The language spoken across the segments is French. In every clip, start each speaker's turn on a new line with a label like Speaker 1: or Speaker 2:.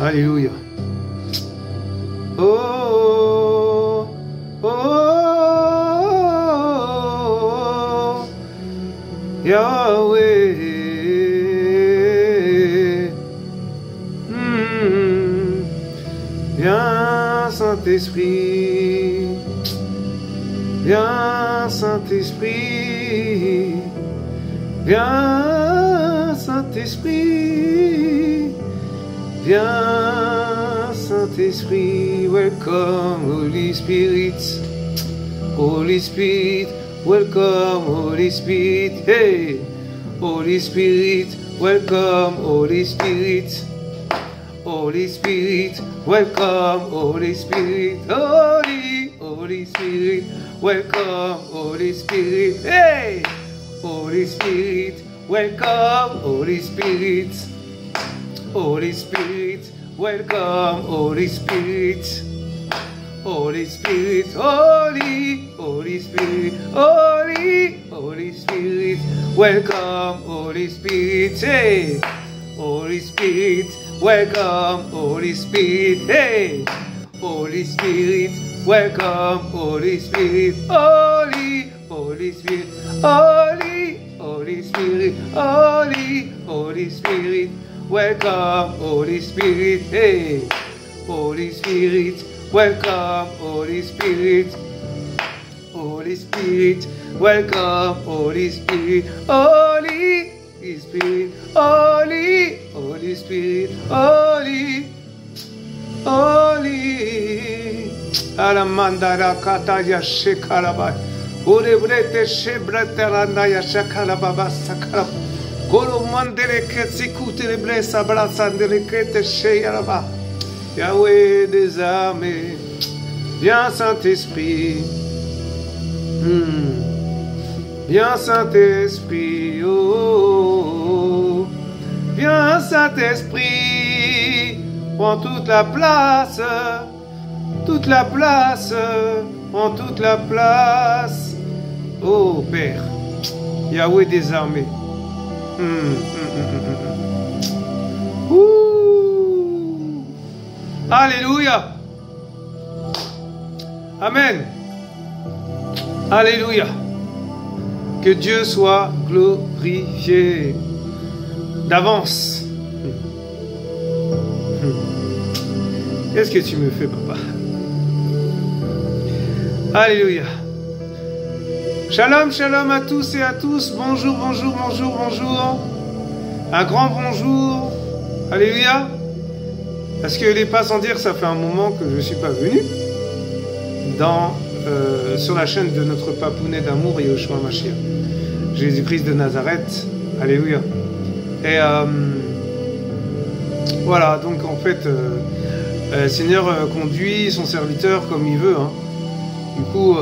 Speaker 1: Alléluia. Oh, oh, oh, Yahweh. Viens, Saint-Esprit. Viens, Saint-Esprit. Viens, Saint-Esprit. Viens, Saint-Esprit. Welcome, Holy Spirit. Holy Spirit. Welcome, Holy Spirit. Hey, Holy Spirit. Welcome, Holy Spirit. Holy Spirit. Welcome, Holy Spirit. Holy Spirit. Welcome, Holy Spirit. Hey, Holy Spirit. Welcome, Holy Spirit. Holy Spirit. Welcome, Holy Spirit. Holy Spirit. Holy Spirit. Holy Spirit. Welcome, Holy Spirit. Hey, Holy Spirit. Welcome, Holy Spirit. Hey, Holy Spirit. Welcome, Holy Spirit. Holy Spirit. Holy Spirit. Holy Spirit. Welcome, Holy Spirit. Hey, Holy Spirit. Welcome, Holy Spirit. Holy Spirit. Welcome, Holy Spirit. Holy Spirit. Holy Spirit. Holy. Alamandara kataya shekaraba. Urebrete shebreteranda ya shakaraba sakara. Goro mandere ketsikute lebre sabrasandere kete sheyaraba. Yahweh des armées. Viens Saint-Esprit. Viens Saint-Esprit. Oh. Viens Saint-Esprit. Prends toute la place. Toute la place. Prends toute la place. Oh Père. Yahweh des armées. Ouh. Alléluia. Amen. Alléluia. Que Dieu soit glorifié d'avance. Qu'est-ce que tu me fais, papa? Alléluia. Shalom, shalom à tous et à tous. Bonjour, bonjour, bonjour, bonjour. Un grand bonjour. Alléluia. Parce qu'il n'est pas sans dire, ça fait un moment que je ne suis pas venu sur la chaîne de notre papounet d'amour, Yahushua Mashiach, Jésus-Christ de Nazareth. Alléluia. Et voilà, donc en fait, le Seigneur conduit son serviteur comme il veut. Hein. Du coup,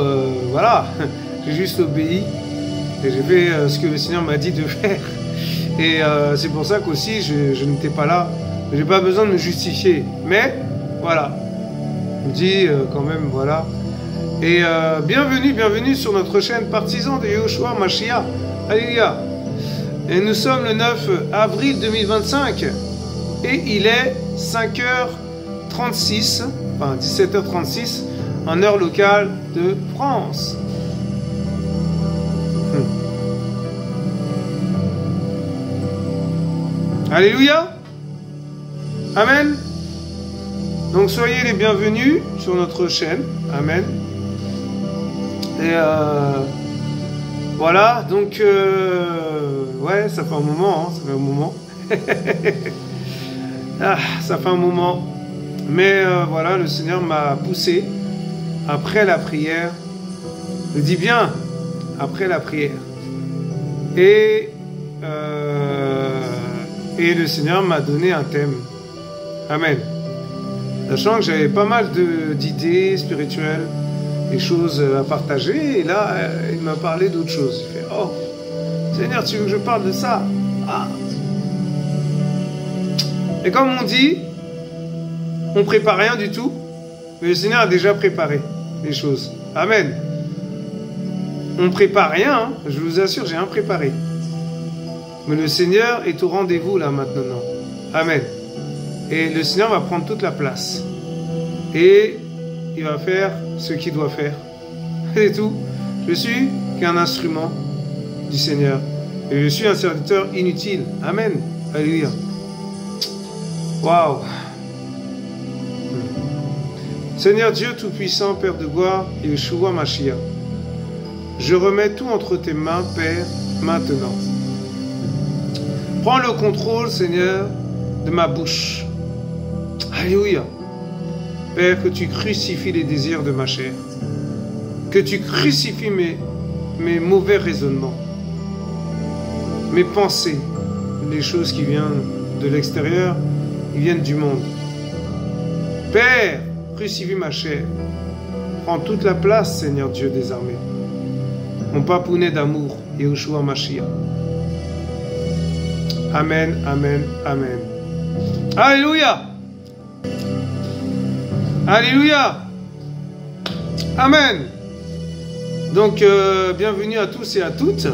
Speaker 1: voilà, j'ai juste obéi et j'ai fait ce que le Seigneur m'a dit de faire. Et c'est pour ça qu'aussi je n'étais pas là. Je n'ai pas besoin de me justifier. Mais voilà, je me dis quand même, voilà. Et bienvenue sur notre chaîne Partisan de Yahushua Mashiach. Alléluia. Et nous sommes le 9 avril 2025. Et il est 5h36, enfin 17h36, en heure locale de France. Alléluia. Amen. Donc soyez les bienvenus sur notre chaîne. Amen. Et voilà, donc ouais, ça fait un moment, hein, ça fait un moment. Ah, ça fait un moment. Mais voilà, le Seigneur m'a poussé après la prière. Je dis bien, après la prière. Et le Seigneur m'a donné un thème. Amen. Sachant que j'avais pas mal d'idées spirituelles, des choses à partager. Et là, il m'a parlé d'autre chose. Il fait, oh, Seigneur, tu veux que je parle de ça? Ah. Et comme on dit, on ne prépare rien du tout, mais le Seigneur a déjà préparé les choses. Amen. On ne prépare rien, hein, je vous assure, j'ai rien préparé. Mais le Seigneur est au rendez-vous là maintenant. Amen. Et le Seigneur va prendre toute la place. Et il va faire ce qu'il doit faire. C'est tout. Je suis qu'un instrument du Seigneur. Et je suis un serviteur inutile. Amen. Alléluia. Waouh. Seigneur Dieu Tout-Puissant, Père de gloire, Yeshua Mashiach, je remets tout entre tes mains, Père, maintenant. Prends le contrôle, Seigneur, de ma bouche. Alléluia. Père, que tu crucifies les désirs de ma chair. Que tu crucifies mes mauvais raisonnements. Mes pensées. Les choses qui viennent de l'extérieur, qui viennent du monde. Père, crucifie ma chair. Prends toute la place, Seigneur Dieu des armées. Mon papounet d'amour, Yeshua Mashiach. Amen, amen, amen. Alléluia. Alléluia. Amen. Donc, bienvenue à tous et à toutes.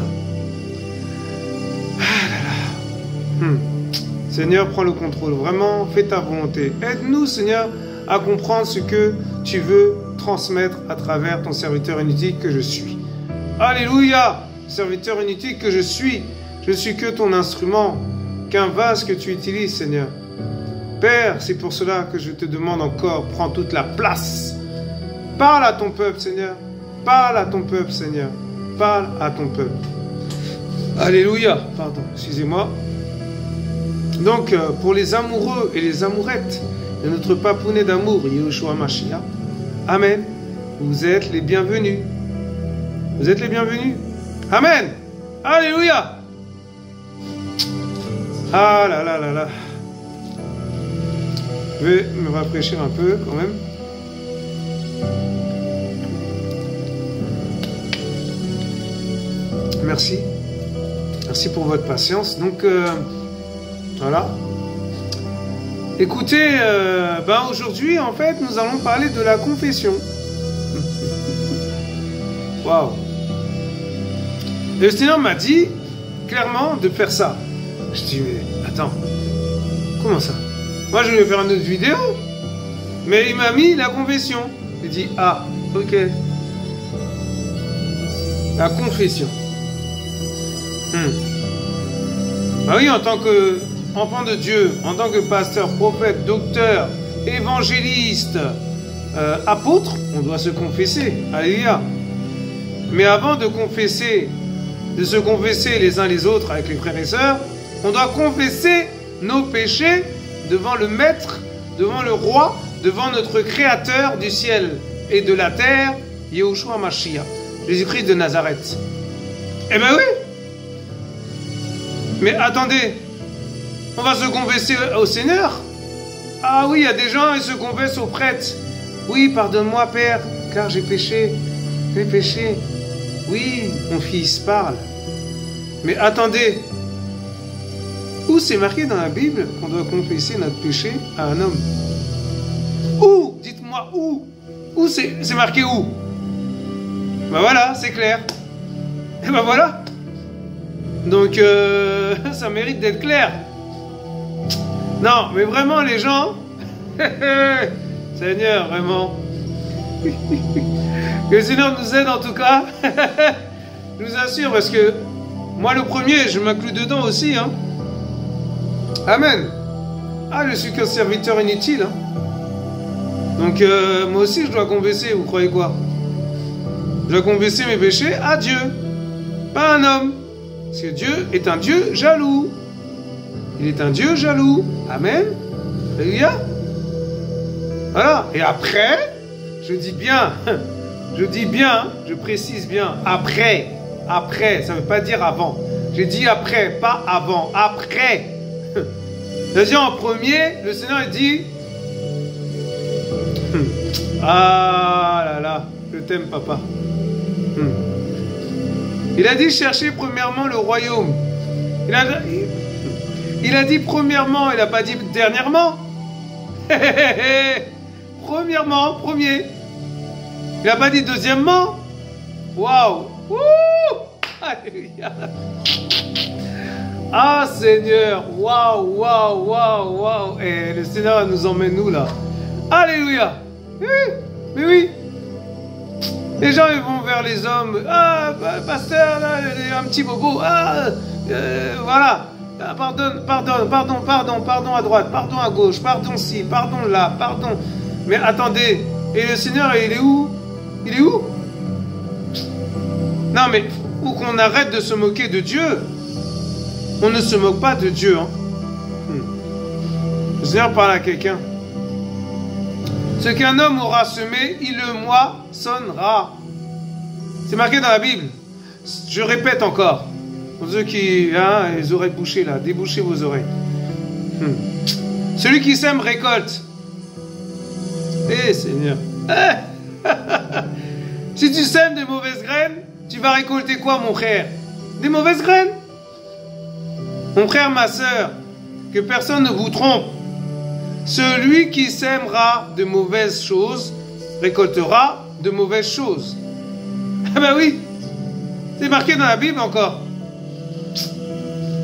Speaker 1: Seigneur, prends le contrôle. Vraiment, fais ta volonté. Aide-nous, Seigneur, à comprendre ce que tu veux transmettre à travers ton serviteur inutile que je suis. Alléluia. Serviteur inutile que je suis. Je suis que ton instrument, qu'un vase que tu utilises, Seigneur. Père, c'est pour cela que je te demande encore, prends toute la place. Parle à ton peuple, Seigneur. Parle à ton peuple, Seigneur. Parle à ton peuple. Alléluia. Pardon, excusez-moi. Donc, pour les amoureux et les amourettes de notre papounet d'amour, Yeshua Mashiach, Amen. Vous êtes les bienvenus. Vous êtes les bienvenus. Amen. Alléluia. Ah là là là là. Je vais me rafraîchir un peu quand même. Merci. Merci pour votre patience. Donc, voilà. Écoutez, aujourd'hui, en fait, nous allons parler de la confession. Waouh. Le Seigneur m'a dit clairement de faire ça. Je dis, mais attends, comment ça? Moi, je vais faire une autre vidéo, mais il m'a mis la confession. J'ai dit, ah, ok. La confession. Ah oui, en tant que enfant de Dieu, en tant que pasteur, prophète, docteur, évangéliste, apôtre, on doit se confesser. Alléluia. Mais avant de confesser, de se confesser les uns les autres avec les frères et sœurs, on doit confesser nos péchés devant le Maître, devant le Roi, devant notre Créateur du ciel et de la terre, Yeshua Mashiach, Jésus-Christ de Nazareth. Eh bien oui. Mais attendez, on va se confesser au Seigneur. Ah oui, il y a des gens, ils se confessent aux prêtres. Oui, pardonne-moi, Père, car j'ai péché. J'ai péché. Oui, mon fils parle. Mais attendez, où c'est marqué dans la Bible qu'on doit confesser notre péché à un homme? Où? Dites-moi où? Où c'est marqué où? Ben voilà, c'est clair. Et ben voilà. Donc, ça mérite d'être clair. Non, mais vraiment, les gens... Seigneur, vraiment... Que le Seigneur nous aide en tout cas. Je vous assure, parce que moi, le premier, je m'inclus dedans aussi. Hein. Amen. Ah, je suis qu'un serviteur inutile. Hein. Donc, moi aussi, je dois confesser, vous croyez quoi? Je dois confesser mes péchés à Dieu, pas à un homme. Parce que Dieu est un Dieu jaloux. Il est un Dieu jaloux. Amen. Alléluia. Voilà. Et après, je dis bien, je précise bien, après, ça ne veut pas dire avant. J'ai dit après, pas avant, après. C'est-à-dire en premier, le Seigneur dit, ah là là, je t'aime papa. Il a dit chercher premièrement le royaume. Il a dit premièrement, il n'a pas dit dernièrement. Premièrement, premier. Il n'a pas dit deuxièmement. Waouh. Alléluia. Ah Seigneur, waouh, waouh, waouh, waouh. Et le Seigneur nous emmène où là? Alléluia. Oui, mais oui. Les gens ils vont vers les hommes. Ah, pasteur, là, il y a un petit bobo. Ah, voilà. Ah, pardon, pardon, pardon, pardon, pardon à droite, pardon à gauche, pardon ci, pardon là, pardon. Mais attendez, et le Seigneur, il est où? Il est où? Non mais, ou qu'on arrête de se moquer de Dieu. On ne se moque pas de Dieu. Hein. Le Seigneur parle à quelqu'un. Ce qu'un homme aura semé, il le moissonnera. C'est marqué dans la Bible. Je répète encore. Pour ceux qui, hein, les oreilles bouchées là, débouchez vos oreilles. Celui qui sème récolte. Eh Seigneur. Si tu sèmes des mauvaises graines, tu vas récolter quoi mon frère? Des mauvaises graines. Mon frère, ma soeur, que personne ne vous trompe. Celui qui sèmera de mauvaises choses récoltera de mauvaises choses. Ah ben oui, c'est marqué dans la Bible encore.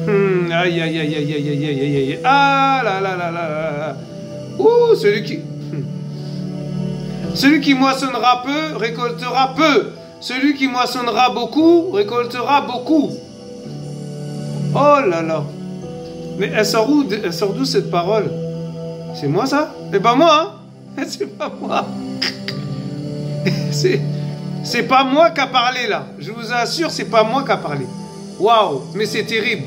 Speaker 1: Aïe, aïe, aïe, aïe, aïe, aïe, aïe, aïe. Ah là là là là là. Ouh, celui qui moissonnera peu récoltera peu. Celui qui moissonnera beaucoup récoltera beaucoup. Oh là là. Mais elle sort d'où cette parole? C'est moi ça? C'est pas moi, hein? C'est pas moi. C'est pas moi qui a parlé là. Je vous assure, c'est pas moi qui a parlé. Waouh, mais c'est terrible.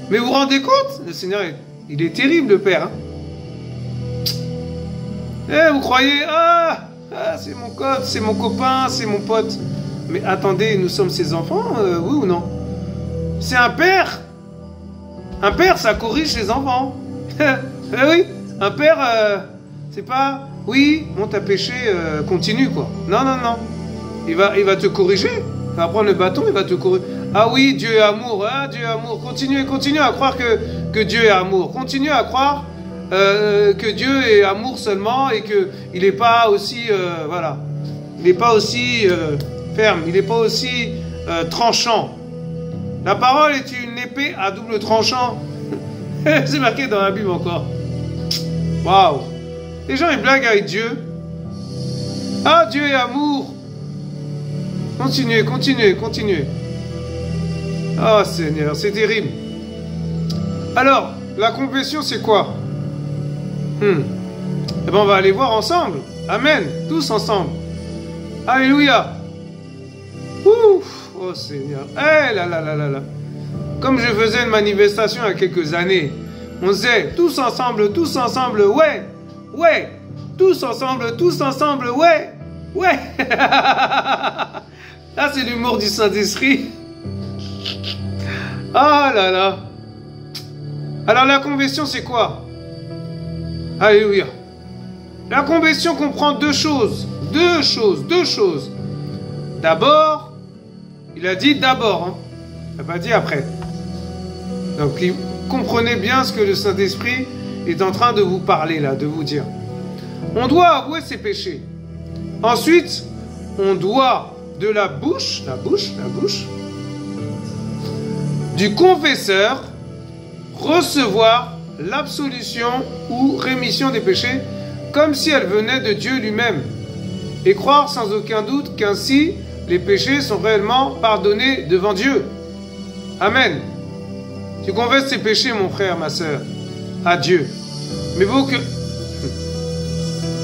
Speaker 1: Mais vous vous rendez compte? Le Seigneur, il est terrible, le Père. Hein? Eh, vous croyez, c'est mon code, c'est mon copain, c'est mon pote. Mais attendez, nous sommes ses enfants, oui ou non? C'est un père. Un père, ça corrige ses enfants. Eh oui, un père, c'est pas... Oui, bon, t'as péché, continue, quoi. Non, non, non. Il va te corriger. Il va prendre le bâton, il va te corriger. Ah oui, Dieu est amour, hein, Dieu est amour. Continue à croire que Dieu est amour. Continue à croire que Dieu est amour seulement et qu'il n'est pas aussi... voilà. Il n'est pas aussi ferme, il n'est pas aussi tranchant. La parole est une épée à double tranchant. C'est marqué dans la Bible encore. Waouh. Les gens, ils blaguent avec Dieu. Ah, Dieu est amour. Continuez, continuez, continuez. Oh Seigneur, c'est terrible. Alors, la confession, c'est quoi? Eh ben, on va aller voir ensemble. Amen. Tous ensemble. Alléluia. Ouf. Oh Seigneur. Eh là là là là là. Comme je faisais une manifestation il y a quelques années, on disait tous ensemble, ouais, ouais. Tous ensemble, ouais, ouais. Là, c'est l'humour du Saint-Esprit. Ah là là. Alors la confession, c'est quoi? Alléluia. La confession comprend deux choses. Deux choses. D'abord, il a dit d'abord. Hein. Il n'a pas dit après. Donc, comprenez bien ce que le Saint-Esprit est en train de vous parler là, de vous dire. On doit avouer ses péchés. Ensuite, on doit de la bouche du confesseur recevoir l'absolution ou rémission des péchés comme si elle venait de Dieu lui-même et croire sans aucun doute qu'ainsi les péchés sont réellement pardonnés devant Dieu. Amen. Tu confesses tes péchés, mon frère, ma soeur, à Dieu. Mais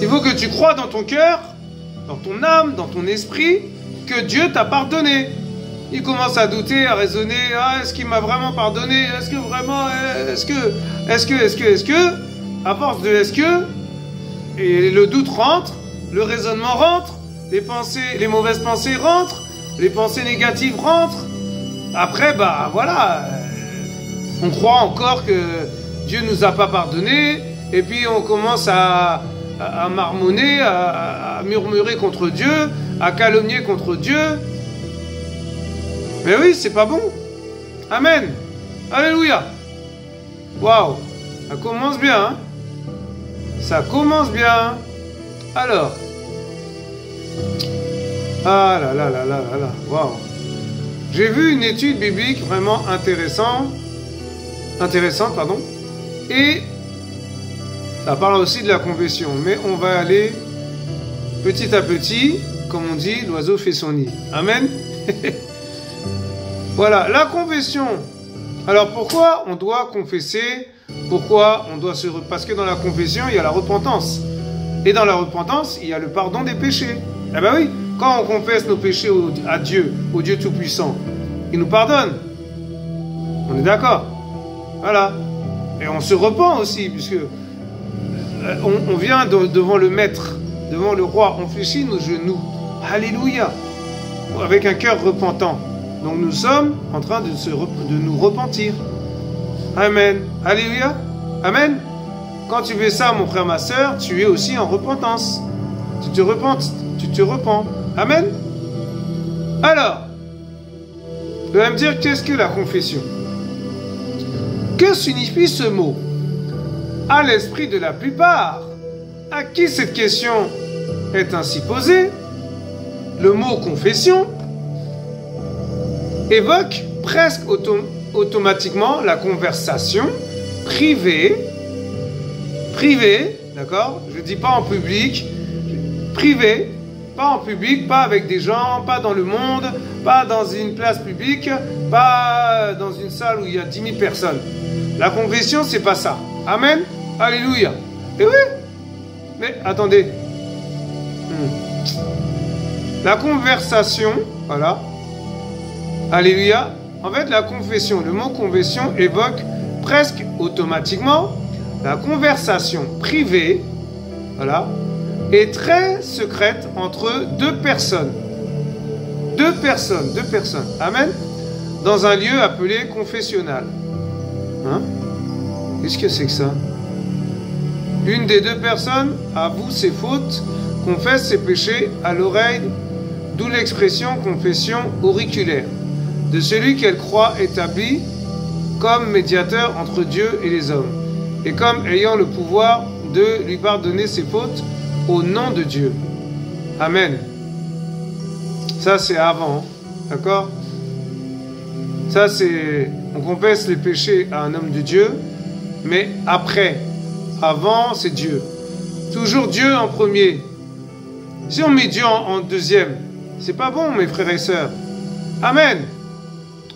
Speaker 1: il faut que tu crois dans ton cœur, dans ton âme, dans ton esprit, que Dieu t'a pardonné. Il commence à douter, à raisonner. Ah, est-ce qu'il m'a vraiment pardonné? Est-ce que vraiment? Est-ce que? À force de est-ce que? Et le doute rentre, le raisonnement rentre, les mauvaises pensées rentrent, les pensées négatives rentrent. Après, bah voilà, on croit encore que Dieu nous a pas pardonné, et puis on commence à marmonner, à murmurer contre Dieu, à calomnier contre Dieu. Mais oui, c'est pas bon. Amen. Alléluia. Waouh. Ça commence bien, hein? Ça commence bien. Alors. Ah là là là là là là. Waouh. J'ai vu une étude biblique vraiment intéressante intéressante, pardon. Et ça parle aussi de la confession. Mais on va aller petit à petit, comme on dit, l'oiseau fait son nid. Amen. Voilà, la confession. Alors pourquoi on doit confesser? Pourquoi on doit se... Parce que dans la confession, il y a la repentance. Et dans la repentance, il y a le pardon des péchés. Eh ben oui, quand on confesse nos péchés à Dieu, au Dieu Tout-Puissant, il nous pardonne. On est d'accord? Voilà. Et on se repent aussi, puisque on vient devant le Maître, devant le Roi, on fléchit nos genoux. Alléluia. Avec un cœur repentant. Donc nous sommes en train de nous repentir. Amen. Alléluia. Amen. Quand tu fais ça, mon frère, ma soeur, tu es aussi en repentance. Tu te repentes. Tu te repens. Amen. Alors, tu vas me dire, qu'est-ce que la confession? Que signifie ce mot? À l'esprit de la plupart, à qui cette question est ainsi posée, le mot confession évoque presque automatiquement la conversation privée, d'accord? Je ne dis pas en public, privée, pas en public, pas avec des gens, pas dans le monde, pas dans une place publique, pas dans une salle où il y a 10 000 personnes. La confession, c'est pas ça. Amen. Alléluia. Et oui. Mais attendez. La conversation, voilà. Alléluia. En fait, la confession, le mot confession évoque presque automatiquement la conversation privée, voilà, et très secrète entre deux personnes. Deux personnes. Amen. Dans un lieu appelé confessionnal. Hein? Qu'est-ce que c'est que ça? Une des deux personnes avoue ses fautes, confesse ses péchés à l'oreille, d'où l'expression confession auriculaire, de celui qu'elle croit établi comme médiateur entre Dieu et les hommes, et comme ayant le pouvoir de lui pardonner ses fautes au nom de Dieu. Amen. Ça c'est avant, d'accord? Ça c'est... On confesse les péchés à un homme de Dieu, mais après, avant c'est Dieu. Toujours Dieu en premier. Si on met Dieu en deuxième, c'est pas bon mes frères et sœurs. Amen.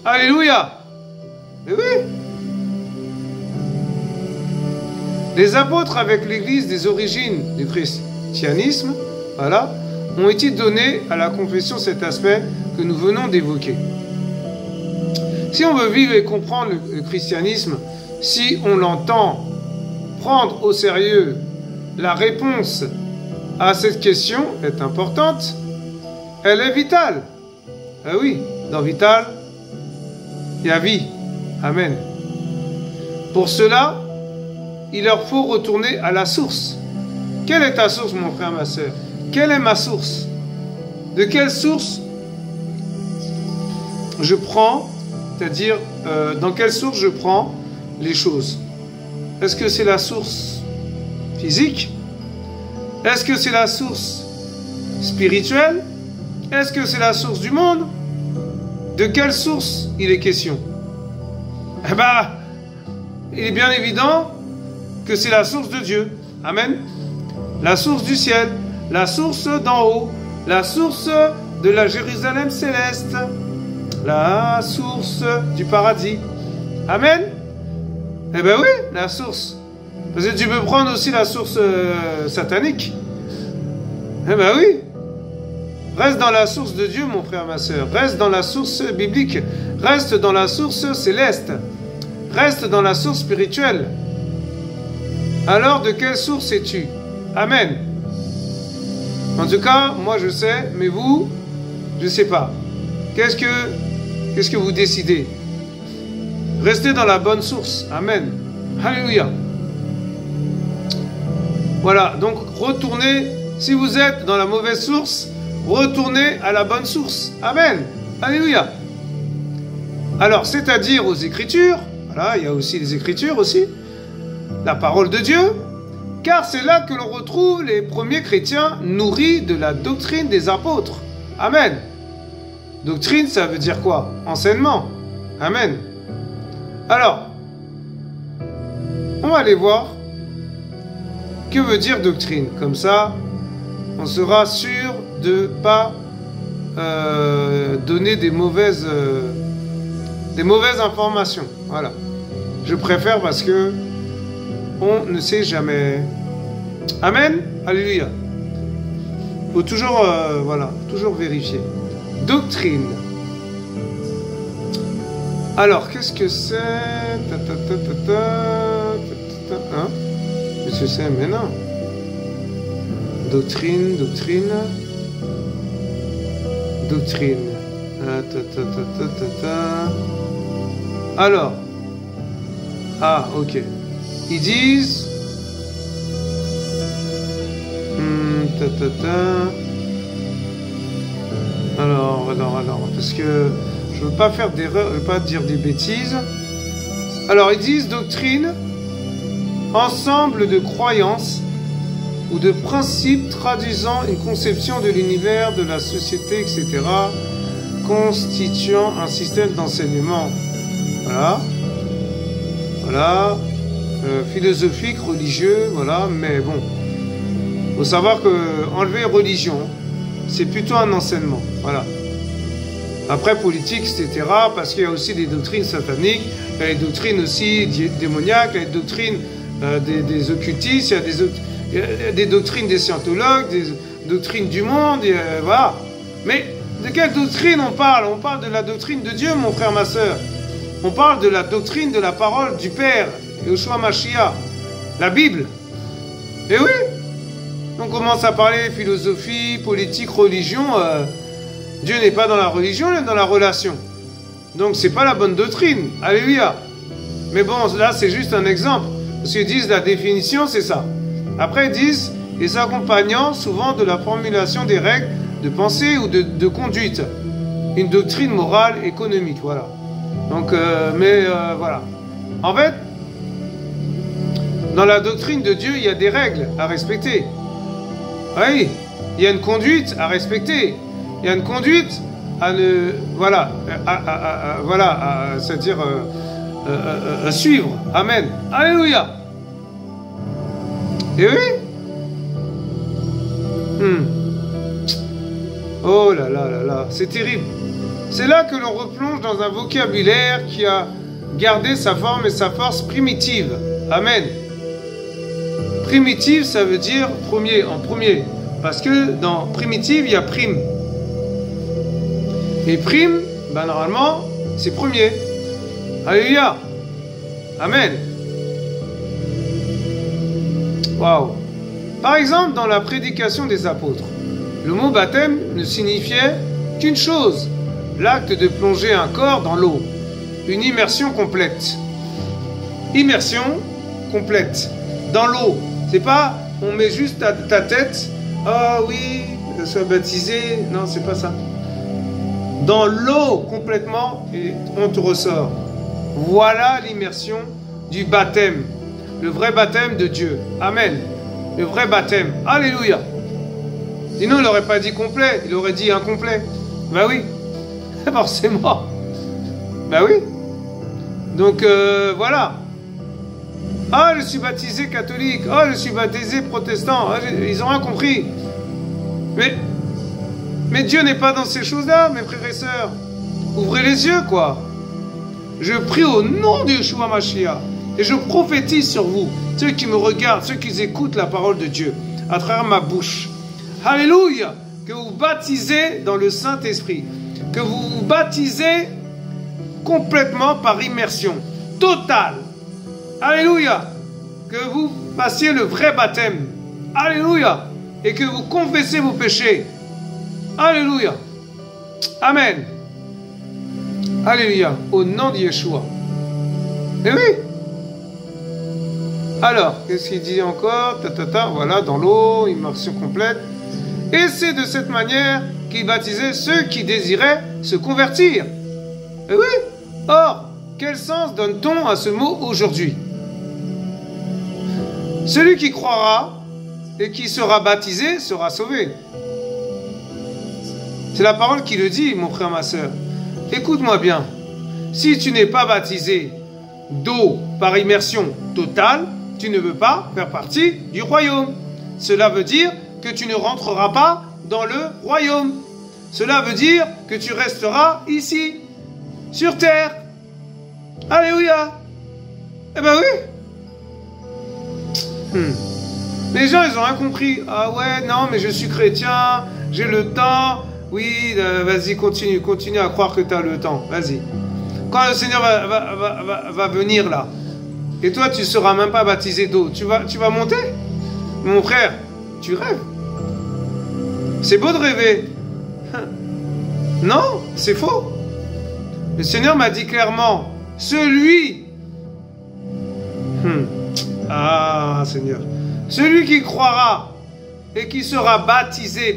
Speaker 1: Alléluia. Mais oui. Les apôtres avec l'église des origines du christianisme, voilà, ont été donnés à la confession cet aspect que nous venons d'évoquer. Si on veut vivre et comprendre le christianisme, si on l'entend prendre au sérieux, la réponse à cette question est importante, elle est vitale. Ah oui, dans vital, il y a vie. Amen. Pour cela, il leur faut retourner à la source. Quelle est ta source, mon frère, ma soeur? Quelle est ma source? De quelle source je prends, c'est-à-dire dans quelle source je prends les choses? Est-ce que c'est la source physique? Est-ce que c'est la source spirituelle? Est-ce que c'est la source du monde? De quelle source il est question? Eh bien, il est bien évident que c'est la source de Dieu. Amen. La source du ciel, la source d'en haut, la source de la Jérusalem céleste, la source du paradis. Amen. Eh bien oui, la source. Parce que tu peux prendre aussi la source satanique. Eh bien oui. Reste dans la source de Dieu, mon frère, ma soeur. Reste dans la source biblique. Reste dans la source céleste. Reste dans la source spirituelle. Alors, de quelle source es-tu? Amen. En tout cas, moi je sais, mais vous, je ne sais pas. Qu'est-ce que vous décidez? Restez dans la bonne source. Amen. Alléluia. Voilà, donc retournez, si vous êtes dans la mauvaise source, retournez à la bonne source. Amen. Alléluia. Alors, c'est-à-dire aux Écritures, voilà, il y a aussi les Écritures aussi, la parole de Dieu, car c'est là que l'on retrouve les premiers chrétiens nourris de la doctrine des apôtres. Amen. Doctrine, ça veut dire quoi? Enseignement. Amen. Alors, allons aller voir que veut dire doctrine. Comme ça, on sera sûr de ne pas donner des mauvaises informations. Voilà. Je préfère parce que on ne sait jamais. Amen. Alléluia. Faut toujours, voilà, toujours vérifier. Doctrine. Alors, qu'est-ce que c'est? Hein? Qu'est-ce que c'est? Mais non. Doctrine. Alors. Ah, ok. Ils disent... Alors, parce que je veux pas faire d'erreur, je veux pas dire des bêtises. Alors, ils disent doctrine, ensemble de croyances ou de principes traduisant une conception de l'univers, de la société, etc., constituant un système d'enseignement. Voilà. Philosophique, religieux, voilà, mais bon. Faut savoir que enlever religion, c'est plutôt un enseignement, voilà. Après, politique, etc., parce qu'il y a aussi des doctrines sataniques, il y a des doctrines aussi démoniaques, il y a des doctrines des occultistes, il y a des doctrines des scientologues, des doctrines du monde, voilà. Mais de quelle doctrine on parle? On parle de la doctrine de Dieu, mon frère, ma soeur. On parle de la doctrine de la parole du Père, Yeshua Mashiach, la Bible. Et oui, on commence à parler philosophie, politique, religion. Dieu n'est pas dans la religion, il est dans la relation. Donc c'est pas la bonne doctrine. Alléluia. Mais bon, là c'est juste un exemple. Parce qu'ils disent la définition, c'est ça. Après ils disent les accompagnants souvent de la formulation des règles de pensée ou de conduite. Une doctrine morale, économique, voilà. Donc, voilà. En fait, dans la doctrine de Dieu, il y a des règles à respecter. Oui, il y a une conduite à respecter. Il y a une conduite à ne... Voilà. C'est-à-dire à suivre. Amen. Alléluia. Et oui. Oh là là là là. C'est terrible. C'est là que l'on replonge dans un vocabulaire qui a gardé sa forme et sa force primitive. Amen. Primitive, ça veut dire premier, en premier. Parce que dans primitive, il y a prime. Et prime, ben normalement, c'est premier. Alléluia. Amen. Waouh. Par exemple, dans la prédication des apôtres, le mot baptême ne signifiait qu'une chose. L'acte de plonger un corps dans l'eau. Une immersion complète. Immersion complète. Dans l'eau. C'est pas, on met juste ta tête. Ah oui, sois baptisé. Non, c'est pas ça. Dans l'eau complètement et on te ressort. Voilà l'immersion du baptême. Le vrai baptême de Dieu. Amen. Le vrai baptême. Alléluia. Sinon, il n'aurait pas dit complet. Il aurait dit incomplet. Ben oui. Forcément. Ben oui. Donc, voilà. Ah, je suis baptisé catholique. Ah, je suis baptisé protestant. Ah, ils n'ont rien compris. Mais Dieu n'est pas dans ces choses-là, mes frères et sœurs. Ouvrez les yeux, quoi. Je prie au nom de Yeshua Mashiach. Et je prophétise sur vous, ceux qui me regardent, ceux qui écoutent la parole de Dieu, à travers ma bouche. Alléluia. Que vous baptisez dans le Saint-Esprit. Que vous vous baptisez complètement par immersion totale. Alléluia. Que vous passiez le vrai baptême. Alléluia. Et que vous confessez vos péchés. Alléluia. Amen. Alléluia. Au nom de Yeshua. Et oui. Alors, qu'est-ce qu'il dit encore? Voilà, dans l'eau, immersion complète. Et c'est de cette manière qu'il baptisait ceux qui désiraient se convertir. Et oui. Or, quel sens donne-t-on à ce mot aujourd'hui? Celui qui croira et qui sera baptisé sera sauvé. C'est la parole qui le dit, mon frère, ma soeur. Écoute-moi bien. Si tu n'es pas baptisé d'eau par immersion totale, tu ne veux pas faire partie du royaume. Cela veut dire que tu ne rentreras pas dans le royaume. Cela veut dire que tu resteras ici, sur terre. Alléluia. Eh ben oui. Les gens, ils ont rien compris. Ah ouais, non, mais je suis chrétien, j'ai le temps. Oui, vas-y, continue à croire que tu as le temps. Vas-y. Quand le Seigneur va venir là, et toi, tu ne seras même pas baptisé d'eau, tu vas monter? Mon frère, tu rêves. C'est beau de rêver. Non, c'est faux. Le Seigneur m'a dit clairement, celui... Ah, Seigneur. Celui qui croira et qui sera baptisé,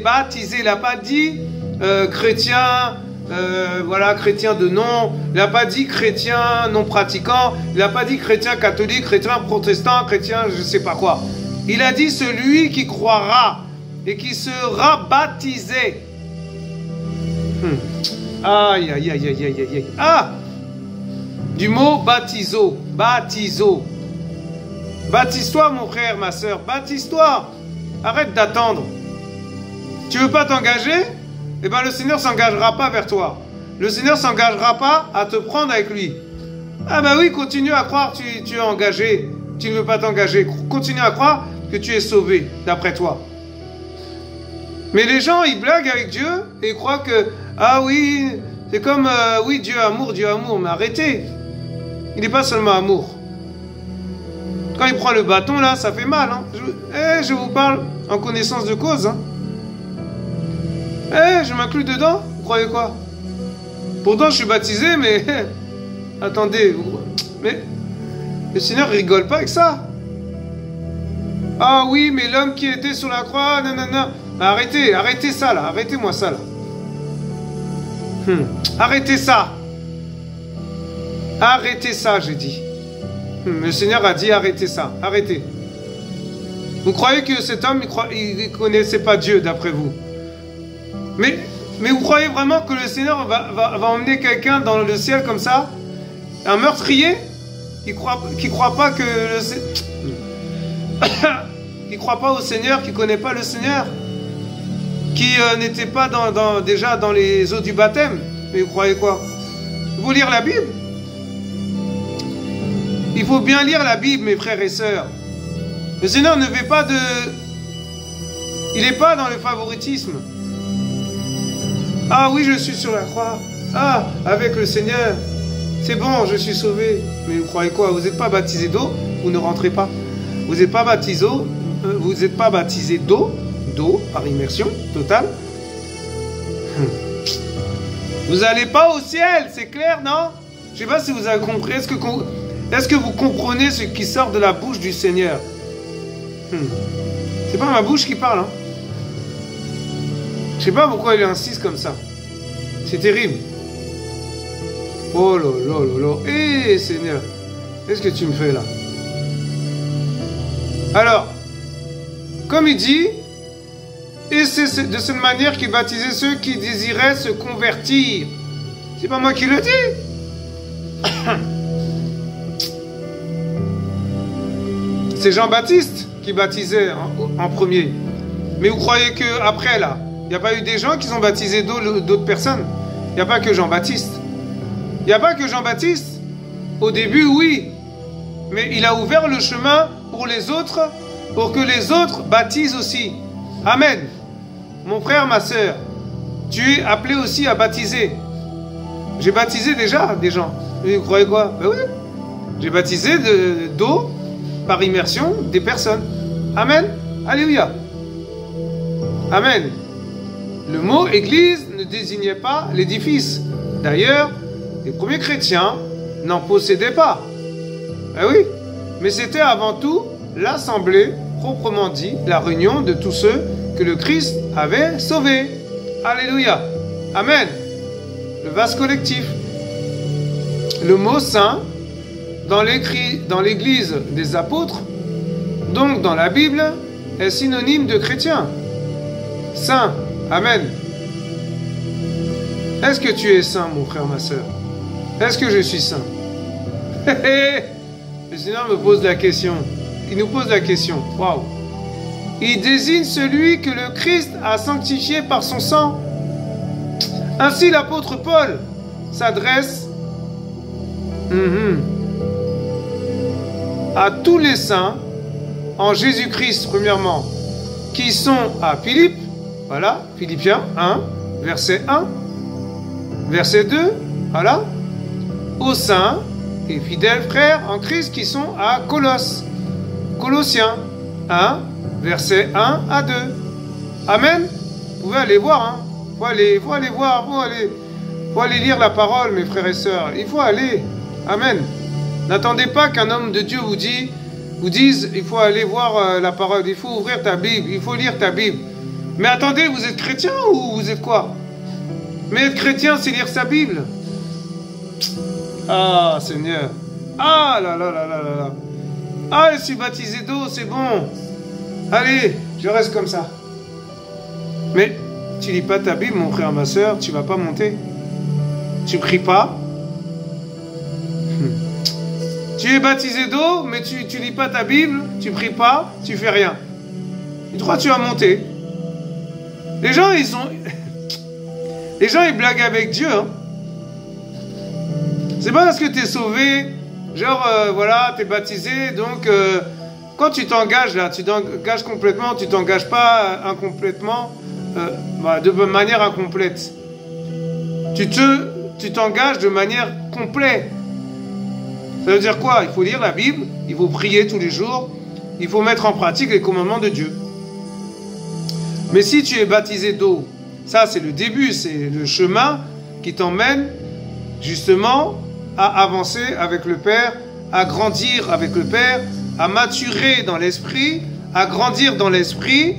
Speaker 1: il n'a pas dit chrétien, voilà, chrétien de nom, il n'a pas dit chrétien non pratiquant, il n'a pas dit chrétien catholique, chrétien protestant, chrétien je ne sais pas quoi. Il a dit celui qui croira et qui sera baptisé. Aïe, aïe, aïe, aïe, aïe, aïe. Ah! Du mot baptiso. Baptiso. Baptise-toi, mon frère, ma soeur. Baptise-toi. Arrête d'attendre. Tu veux pas t'engager? Eh bien, le Seigneur s'engagera pas vers toi. Le Seigneur s'engagera pas à te prendre avec lui. Ah bah oui, continue à croire que tu es engagé. Tu ne veux pas t'engager. Continue à croire que tu es sauvé, d'après toi. Mais les gens, ils blaguent avec Dieu et ils croient que, ah oui, c'est comme, oui, Dieu amour, mais arrêtez. Il n'est pas seulement amour. Quand il prend le bâton, là, ça fait mal. Hein. Je vous parle en connaissance de cause. Hein. Je m'inclus dedans. Vous croyez quoi? Pourtant, je suis baptisé, mais... Attendez, mais le Seigneur rigole pas avec ça. Ah oui, mais l'homme qui était sur la croix, nanana. Arrêtez ça, là. Arrêtez-moi ça, là. Arrêtez ça. Arrêtez ça, j'ai dit. Le Seigneur a dit arrêtez ça, arrêtez. Vous croyez que cet homme, il ne connaissait pas Dieu d'après vous? Mais vous croyez vraiment que le Seigneur va emmener quelqu'un dans le ciel comme ça? Un meurtrier? Qui croit pas que qui croit pas au Seigneur, qui connaît pas le Seigneur, qui n'était pas déjà dans les eaux du baptême. Mais vous croyez quoi? Vous lire la Bible? Il faut bien lire la Bible, mes frères et sœurs. Le Seigneur ne veut pas de... Il n'est pas dans le favoritisme. Ah oui, je suis sur la croix. Ah, avec le Seigneur. C'est bon, je suis sauvé. Mais vous croyez quoi? Vous n'êtes pas baptisé d'eau, vous ne rentrez pas. Vous n'êtes pas baptisé d'eau, par immersion totale. Vous n'allez pas au ciel, c'est clair, non? Je ne sais pas si vous avez compris. Est-ce que vous comprenez ce qui sort de la bouche du Seigneur? C'est pas ma bouche qui parle. Hein. Je sais pas pourquoi il insiste comme ça. C'est terrible. Oh là là là là. Hé Seigneur, qu'est-ce que tu me fais là? Alors, comme il dit, et c'est de cette manière qu'il baptisait ceux qui désiraient se convertir. C'est pas moi qui le dis. C'est Jean-Baptiste qui baptisait en premier. Mais vous croyez qu'après, là, il n'y a pas eu des gens qui ont baptisé d'autres personnes? Il n'y a pas que Jean-Baptiste. Il n'y a pas que Jean-Baptiste. Au début, oui. Mais il a ouvert le chemin pour les autres, pour que les autres baptisent aussi. Amen. Mon frère, ma soeur, tu es appelé aussi à baptiser. J'ai baptisé déjà des gens. Vous croyez quoi? Ben oui. J'ai baptisé d'eau par immersion des personnes. Amen. Alléluia. Amen. Le mot église ne désignait pas l'édifice. D'ailleurs, les premiers chrétiens n'en possédaient pas. Eh oui. Mais c'était avant tout l'assemblée, proprement dit, la réunion de tous ceux que le Christ avait sauvés. Alléluia. Amen. Le vase collectif. Le mot saint, dans l'église des apôtres, donc dans la Bible, est synonyme de chrétien. Saint. Amen. Est-ce que tu es saint, mon frère, ma soeur? Est-ce que je suis saint? Le Seigneur me pose la question. il nous pose la question. Waouh! Il désigne celui que le Christ a sanctifié par son sang. Ainsi, l'apôtre Paul s'adresse à tous les saints en Jésus-Christ, premièrement, qui sont à Philippe, voilà, Philippiens 1, verset 1, verset 2, voilà, aux saints et fidèles frères en Christ qui sont à Colosse, Colossiens 1, verset 1 à 2. Amen. Vous pouvez aller voir, hein. Faut aller voir, faut aller lire la parole, mes frères et sœurs. Il faut aller. Amen. N'attendez pas qu'un homme de Dieu vous dise, il faut aller voir la parole, il faut ouvrir ta Bible, il faut lire ta Bible. Mais attendez, vous êtes chrétien ou vous êtes quoi? Mais être chrétien, c'est lire sa Bible. Ah, Seigneur. Ah là là là là là là. Ah, je suis baptisé d'eau, c'est bon. Allez, je reste comme ça. Mais tu lis pas ta Bible, mon frère, ma soeur, tu vas pas monter. Tu pries pas. Tu es baptisé d'eau, mais tu lis pas ta Bible, tu pries pas, tu fais rien. Tu crois que tu vas monter? Les gens, ils blaguent avec Dieu. Hein. C'est pas parce que tu es sauvé, genre, voilà, tu es baptisé, donc, quand tu t'engages, là, tu t'engages complètement, tu t'engages pas incomplètement, de manière incomplète. Tu t'engages de manière complète. Ça veut dire quoi? Il faut lire la Bible, il faut prier tous les jours, il faut mettre en pratique les commandements de Dieu. Mais si tu es baptisé d'eau, ça c'est le début, c'est le chemin qui t'emmène justement à avancer avec le Père, à grandir avec le Père, à maturer dans l'esprit, à grandir dans l'esprit,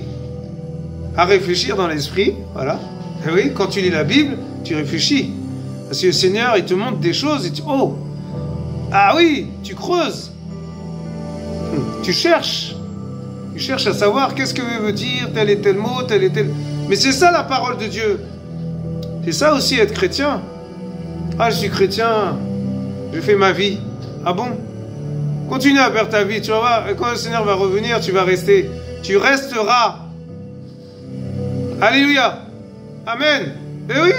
Speaker 1: à réfléchir dans l'esprit, voilà. Et oui, quand tu lis la Bible, tu réfléchis. Parce que le Seigneur, il te montre des choses et tu... Oh! Ah oui, tu creuses. Tu cherches. Tu cherches à savoir qu'est-ce que veut dire tel et tel mot, tel et tel... Mais c'est ça la parole de Dieu. C'est ça aussi être chrétien. Ah, je suis chrétien. Je fais ma vie. Ah bon? Continue à faire ta vie. Tu vas voir, quand le Seigneur va revenir, tu vas rester. Tu resteras. Alléluia. Amen. Eh oui.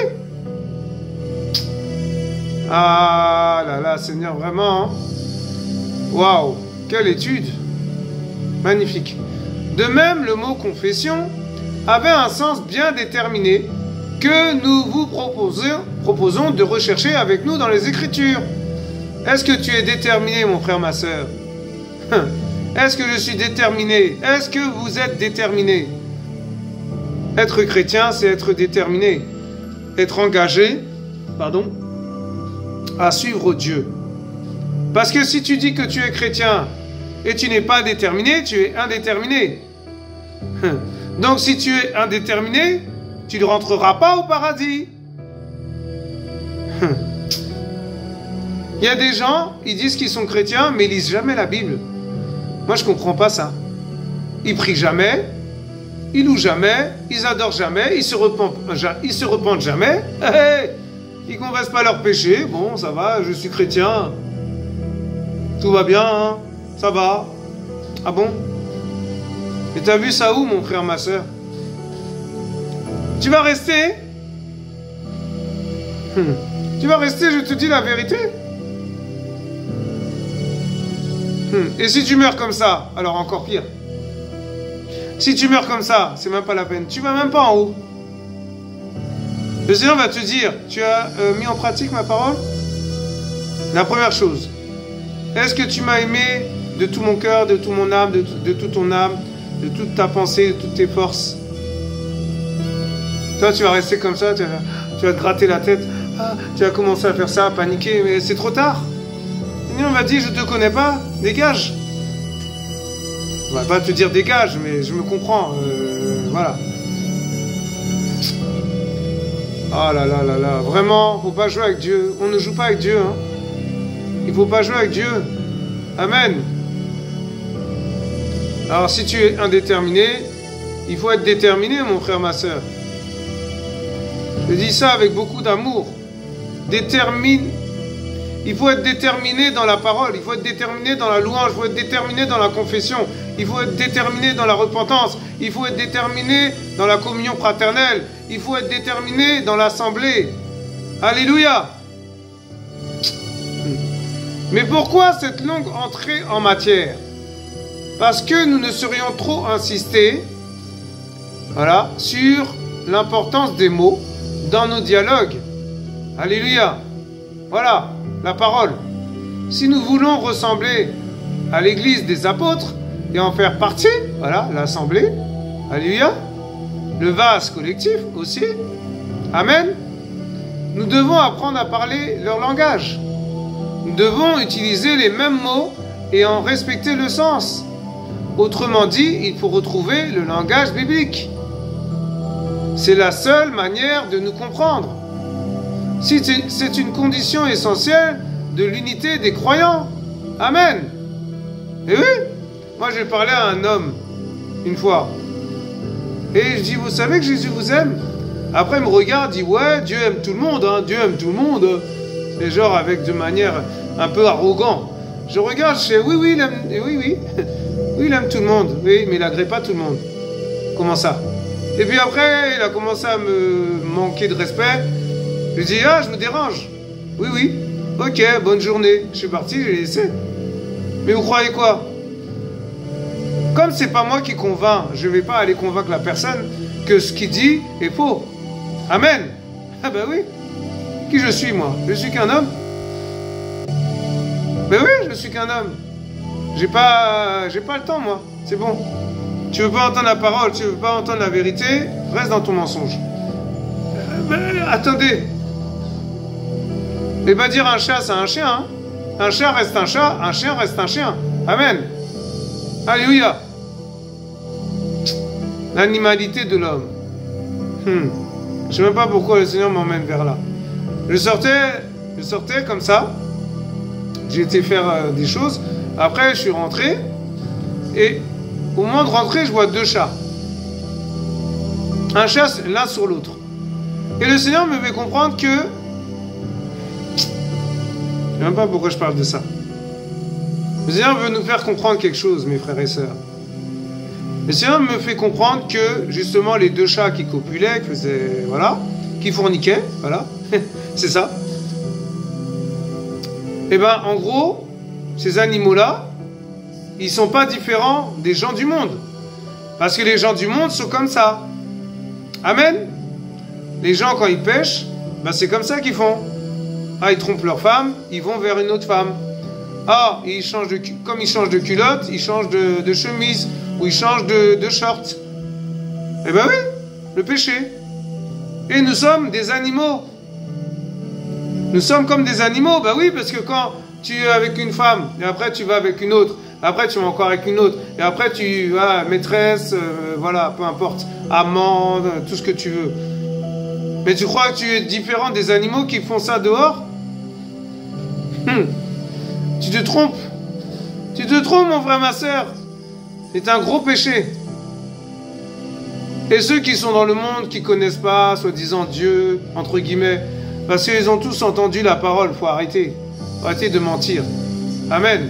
Speaker 1: Ah là là, Seigneur, vraiment. Waouh, quelle étude. Magnifique. De même, le mot confession avait un sens bien déterminé que nous vous proposons de rechercher avec nous dans les Écritures. Est-ce que tu es déterminé, mon frère, ma soeur? Est-ce que je suis déterminé? Est-ce que vous êtes déterminé? Être chrétien, c'est être déterminé. Être engagé, à suivre Dieu. Parce que si tu dis que tu es chrétien et tu n'es pas déterminé, tu es indéterminé. Donc si tu es indéterminé, tu ne rentreras pas au paradis. Il y a des gens, ils disent qu'ils sont chrétiens, mais ils lisent jamais la Bible. Moi, je comprends pas ça. Ils prient jamais, ils louent jamais, ils adorent jamais, ils se repentent jamais. Ils confessent pas leurs péchés. Bon, ça va, je suis chrétien. Tout va bien, hein, ça va. Ah bon? Et t'as vu ça où, mon frère, ma soeur? Tu vas rester? Tu vas rester, je te dis la vérité. Et si tu meurs comme ça, alors encore pire. Si tu meurs comme ça, c'est même pas la peine. Tu vas même pas en haut. Le Seigneur va te dire, tu as mis en pratique ma parole? La première chose, est-ce que tu m'as aimé de tout mon cœur, de toute mon âme, de toute ton âme, de toute ta pensée, de toutes tes forces? Toi, tu vas rester comme ça, tu vas te gratter la tête, tu vas commencer à faire ça, à paniquer, mais c'est trop tard. Et on va dire, je te connais pas, dégage. On va pas te dire dégage, mais je me comprends, voilà. Ah là là là là, vraiment, faut pas jouer avec Dieu. On ne joue pas avec Dieu, hein. Il faut pas jouer avec Dieu. Amen. Alors si tu es indéterminé, il faut être déterminé, mon frère, ma soeur. Je dis ça avec beaucoup d'amour. Il faut être déterminé dans la parole, il faut être déterminé dans la louange, il faut être déterminé dans la confession, il faut être déterminé dans la repentance, il faut être déterminé dans la communion fraternelle, il faut être déterminé dans l'assemblée. Alléluia. Mais pourquoi cette longue entrée en matière? Parce que nous ne serions trop insistés, voilà, sur l'importance des mots dans nos dialogues. Alléluia. Voilà, la parole. Si nous voulons ressembler à l'église des apôtres et en faire partie, voilà, l'assemblée, alléluia, le vase collectif aussi, amen, nous devons apprendre à parler leur langage. Nous devons utiliser les mêmes mots et en respecter le sens. Autrement dit, il faut retrouver le langage biblique. C'est la seule manière de nous comprendre. C'est une condition essentielle de l'unité des croyants. Amen. Et oui, moi j'ai parlé à un homme une fois. Et je dis, vous savez que Jésus vous aime? Après il me regarde, il dit, ouais, Dieu aime tout le monde, hein, Dieu aime tout le monde. Et genre avec de manière un peu arrogant. Je regarde, je fais, oui, oui, il aime, oui, oui. Oui, il aime tout le monde, oui, mais il n'agrée pas tout le monde. Comment ça? Et puis après, il a commencé à me manquer de respect. Je lui dis, ah, je me dérange. Oui, oui. Ok, bonne journée. Je suis parti, j'ai laissé. Mais vous croyez quoi? Comme c'est pas moi qui convainc, je ne vais pas aller convaincre la personne que ce qu'il dit est faux. Amen. Ah ben oui. Qui je suis, moi? Je suis qu'un homme. Ben oui, je suis qu'un homme. J'ai pas le temps, moi. C'est bon. Tu veux pas entendre la parole, tu veux pas entendre la vérité, reste dans ton mensonge. Attendez. Et pas dire un chat, c'est un chien. Hein. Un chat reste un chat, un chien reste un chien. Amen. Alléluia. L'animalité de l'homme. Je sais même pas pourquoi le Seigneur m'emmène vers là. Je sortais comme ça. J'ai été faire des choses. Après, je suis rentré. Et au moment de rentrer, je vois deux chats. Un chat l'un sur l'autre. Et le Seigneur me fait comprendre que... Je ne sais même pas pourquoi je parle de ça. Le Seigneur veut nous faire comprendre quelque chose, mes frères et sœurs. Le Seigneur me fait comprendre que, justement, les deux chats qui copulaient, qui faisaient... Voilà. Qui fourniquaient. Voilà. C'est ça. Et ben, en gros, ces animaux-là, ils ne sont pas différents des gens du monde. Parce que les gens du monde sont comme ça. Amen. Les gens, quand ils pêchent, ben c'est comme ça qu'ils font. Ah, ils trompent leur femme, ils vont vers une autre femme. Ah, comme ils changent de culotte, ils changent de chemise, ou ils changent de short. Eh ben oui, le péché. Et nous sommes des animaux. Nous sommes comme des animaux. Ben oui, parce que quand tu es avec une femme, et après tu vas avec une autre, après tu vas encore avec une autre, et après tu vas maîtresse, voilà, peu importe, amant, tout ce que tu veux. Mais tu crois que tu es différent des animaux qui font ça dehors? Tu te trompes. Tu te trompes, mon frère, ma soeur. C'est un gros péché. Et ceux qui sont dans le monde, qui ne connaissent pas, soi-disant Dieu, entre guillemets, parce qu'ils ont tous entendu la parole, il faut arrêter. Faut arrêter de mentir. Amen.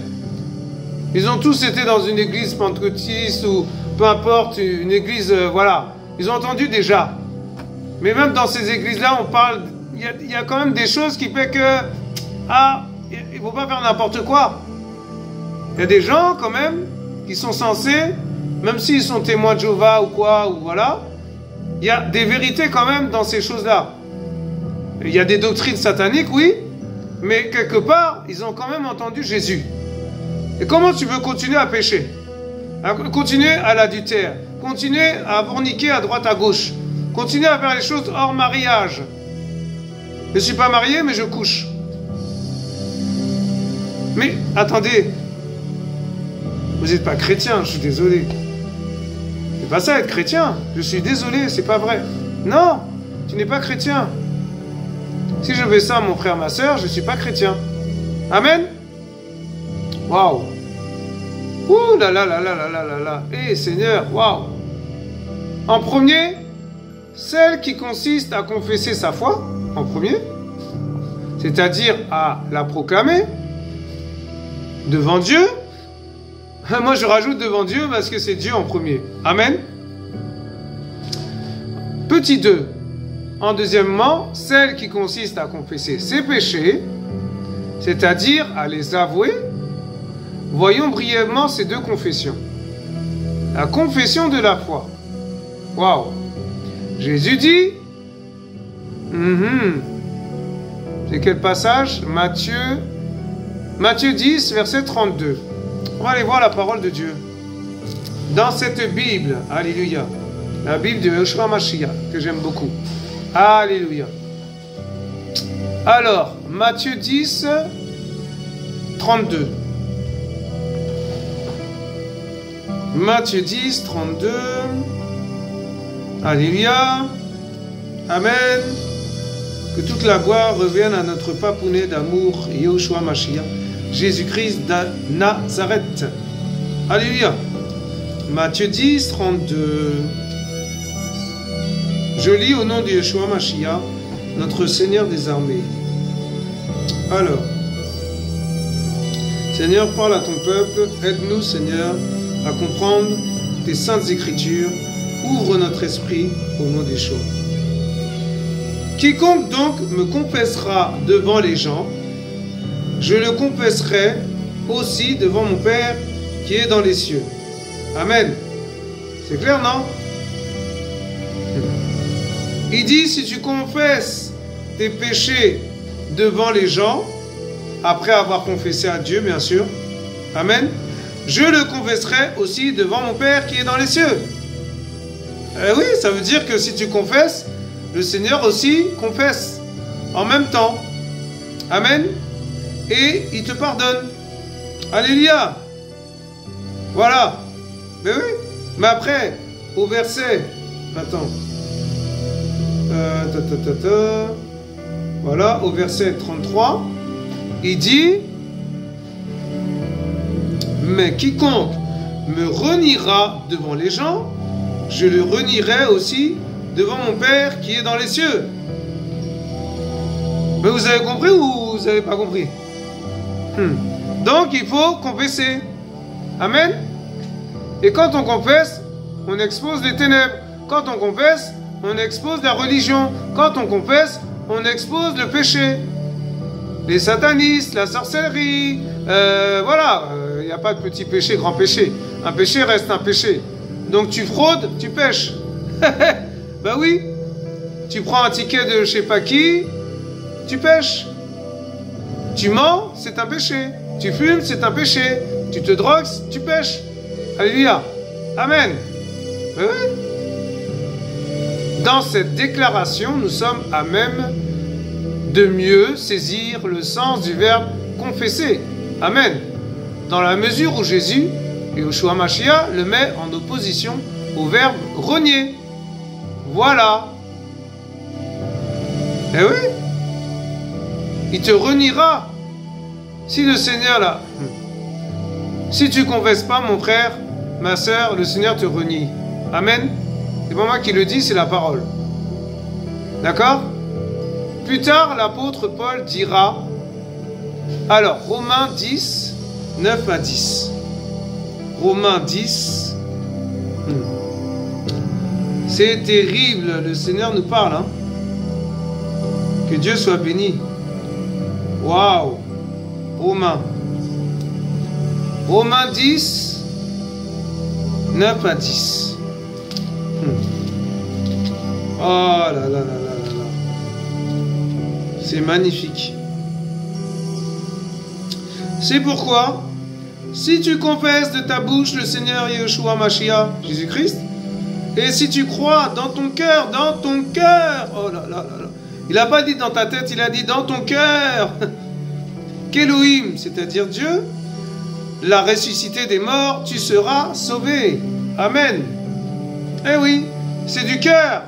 Speaker 1: Ils ont tous été dans une église pentecôtiste ou peu importe, une église, voilà. Ils ont entendu déjà. Mais même dans ces églises-là, on parle, il y a quand même des choses qui fait que, ah, il ne faut pas faire n'importe quoi. Il y a des gens quand même qui sont censés, même s'ils sont témoins de Jéhovah ou quoi, ou voilà, il y a des vérités quand même dans ces choses-là. Il y a des doctrines sataniques, oui, mais quelque part, ils ont quand même entendu Jésus. Et comment tu veux continuer à pécher? Continuer à l'adultère, continuer à forniquer à droite à gauche, continuer à faire les choses hors mariage. Je ne suis pas marié, mais je couche. Mais attendez, vous n'êtes pas chrétien, je suis désolé. C'est pas ça être chrétien. Je suis désolé, c'est pas vrai. Non, tu n'es pas chrétien. Si je fais ça, mon frère, ma soeur, je ne suis pas chrétien. Amen. Waouh. Ouh là là là là là là là là. Eh Seigneur, waouh. En premier, celle qui consiste à confesser sa foi, en premier. c'est-à-dire à la proclamer devant Dieu. Moi, je rajoute devant Dieu parce que c'est Dieu en premier. Amen. Petit 2. En deuxièmement, celle qui consiste à confesser ses péchés, c'est-à-dire à les avouer. Voyons brièvement ces deux confessions. La confession de la foi. Waouh. Jésus dit, c'est quel passage? Matthieu 10, verset 32. On va aller voir la parole de Dieu. Dans cette Bible, alléluia, la Bible de Yeshua Mashiach, que j'aime beaucoup. Alléluia. Alors, Matthieu 10, 32. Matthieu 10, 32. Alléluia. Amen. Que toute la gloire revienne à notre papounet d'amour, Yeshua Mashiach, Jésus-Christ de Nazareth. Alléluia. Matthieu 10, 32. Je lis au nom de Yeshua Mashiach, notre Seigneur des armées. Alors, Seigneur, parle à ton peuple, aide-nous, Seigneur, à comprendre tes saintes écritures, ouvre notre esprit au nom des choses. Quiconque donc me confessera devant les gens, je le confesserai aussi devant mon Père qui est dans les cieux. Amen. C'est clair, non? Il dit, si tu confesses tes péchés devant les gens, après avoir confessé à Dieu, bien sûr, amen, je le confesserai aussi devant mon Père qui est dans les cieux. Oui, ça veut dire que si tu confesses, le Seigneur aussi confesse en même temps. Amen. Et il te pardonne. Alléluia. Voilà. Mais oui. Mais après, au verset... Attends. Voilà, au verset 33, il dit, mais quiconque me reniera devant les gens, je le renierai aussi devant mon Père qui est dans les cieux. Mais vous avez compris ou vous n'avez pas compris? Donc il faut confesser. Amen. Et quand on confesse, on expose les ténèbres. Quand on confesse, on expose la religion. Quand on confesse, on expose le péché. Les satanistes, la sorcellerie, voilà. Il n'y a pas de petit péché, grand péché. Un péché reste un péché. Donc tu fraudes, tu pêches. Bah oui. Tu prends un ticket de je sais pas qui, tu pêches. Tu mens, c'est un péché. Tu fumes, c'est un péché. Tu te drogues, tu pêches. Alléluia. Amen. Bah oui. Dans cette déclaration, nous sommes à même de mieux saisir le sens du verbe confesser. Amen. Dans la mesure où Jésus, Yeshua Mashiach, le met en opposition au verbe renier. Voilà. Eh oui. Il te reniera. Si le Seigneur là, si tu ne confesses pas, mon frère, ma soeur, le Seigneur te renie. Amen. C'est pas moi qui le dis, c'est la parole. D'accord? Plus tard, l'apôtre Paul dira, alors, Romains 10, 9 à 10. Romains 10. C'est terrible, le Seigneur nous parle. Hein? Que Dieu soit béni. Waouh! Romains. Romains 10, 9 à 10. Oh là là là là là là. C'est magnifique. C'est pourquoi, si tu confesses de ta bouche le Seigneur Yeshua Mashiach, Jésus-Christ, et si tu crois dans ton cœur, oh là là là là. Il n'a pas dit dans ta tête, il a dit dans ton cœur. Qu'Élohim, c'est-à-dire Dieu, l'a ressuscité des morts, tu seras sauvé. Amen. Eh oui, c'est du cœur.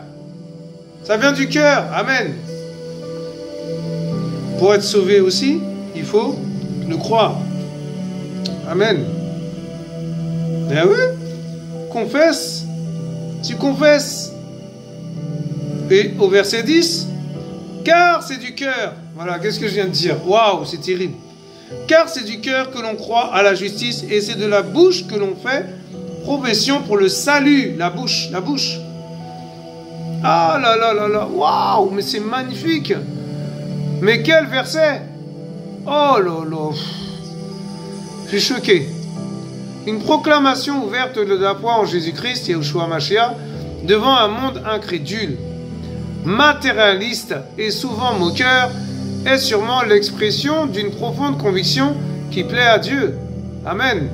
Speaker 1: Ça vient du cœur. Amen. Pour être sauvé aussi, il faut le croire. Amen. Eh oui. Confesse. Tu confesses. Et au verset 10, Car c'est du cœur. Voilà, qu'est-ce que je viens de dire? Waouh, c'est terrible. Car c'est du cœur que l'on croit à la justice et c'est de la bouche que l'on fait profession pour le salut. La bouche, la bouche. Ah là là là là, waouh, mais c'est magnifique. Mais quel verset? Oh là là. Je suis choqué. Une proclamation ouverte de la foi en Jésus-Christ, Yahushua Mashiach, devant un monde incrédule, matérialiste et souvent moqueur, est sûrement l'expression d'une profonde conviction qui plaît à Dieu. Amen.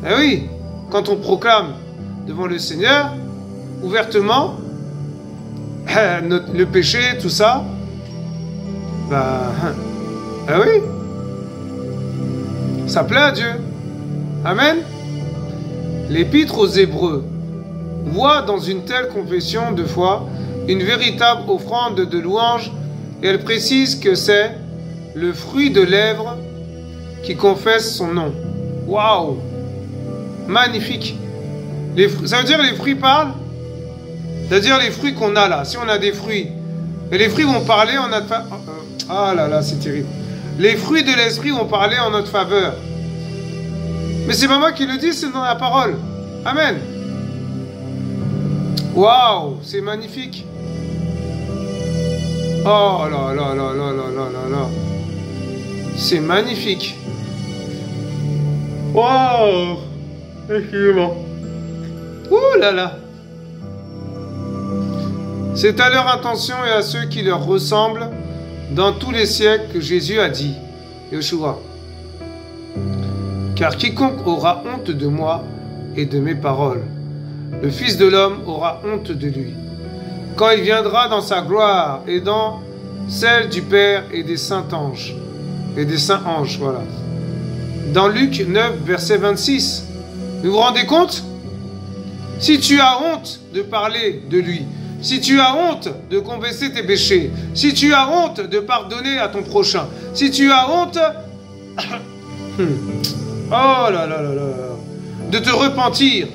Speaker 1: Eh oui, quand on proclame devant le Seigneur, ouvertement, le péché, tout ça, bah, eh oui, ça plaît à Dieu. Amen. L'Épître aux Hébreux voit dans une telle confession de foi une véritable offrande de louange et elle précise que c'est le fruit de lèvres qui confesse son nom. Waouh! Magnifique! Ça veut dire les fruits parlent? C'est-à-dire les fruits qu'on a là. Si on a des fruits, et les fruits vont parler en notre faveur. Ah là là, c'est terrible. Les fruits de l'esprit vont parler en notre faveur. Mais c'est pas moi qui le dis, c'est dans la parole. Amen. Waouh, c'est magnifique. Oh là là là là là là là là. C'est magnifique. Waouh. Excusez-moi. Ouh là là. C'est à leur intention et à ceux qui leur ressemblent dans tous les siècles que Jésus a dit, Yeshua. Car quiconque aura honte de moi et de mes paroles, le Fils de l'homme aura honte de lui, quand il viendra dans sa gloire et dans celle du Père et des saints anges. Et des saints anges, voilà. Dans Luc 9, verset 26. Vous vous rendez compte? Si tu as honte de parler de lui, si tu as honte de confesser tes péchés, si tu as honte de pardonner à ton prochain, si tu as honte oh là là là là, de te repentir,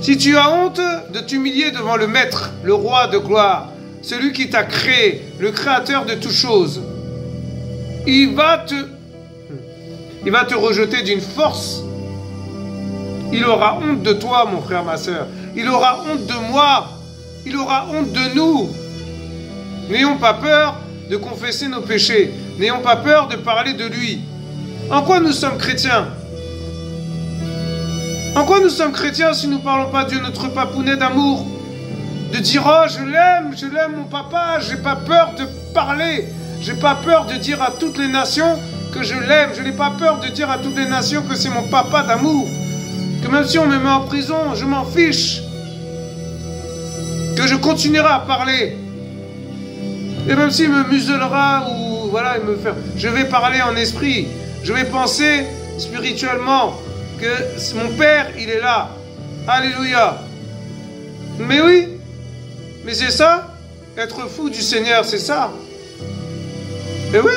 Speaker 1: si tu as honte de t'humilier devant le Maître, le Roi de gloire, celui qui t'a créé, le Créateur de toutes choses, il va te rejeter d'une force. Il aura honte de toi, mon frère, ma soeur. Il aura honte de moi. Il aura honte de nous. N'ayons pas peur de confesser nos péchés. N'ayons pas peur de parler de lui. En quoi nous sommes chrétiens? En quoi nous sommes chrétiens si nous ne parlons pas de notre papounet d'amour? De dire, oh, je l'aime mon papa, j'ai pas peur de parler. J'ai pas peur de dire à toutes les nations que je l'aime. Je n'ai pas peur de dire à toutes les nations que c'est mon papa d'amour. Que même si on me met en prison, je m'en fiche. Que je continuerai à parler. Et même s'il me muselera ou voilà, il me fait, je vais parler en esprit. Je vais penser spirituellement que mon Père, il est là. Alléluia. Mais oui, mais c'est ça, être fou du Seigneur, c'est ça. Et oui,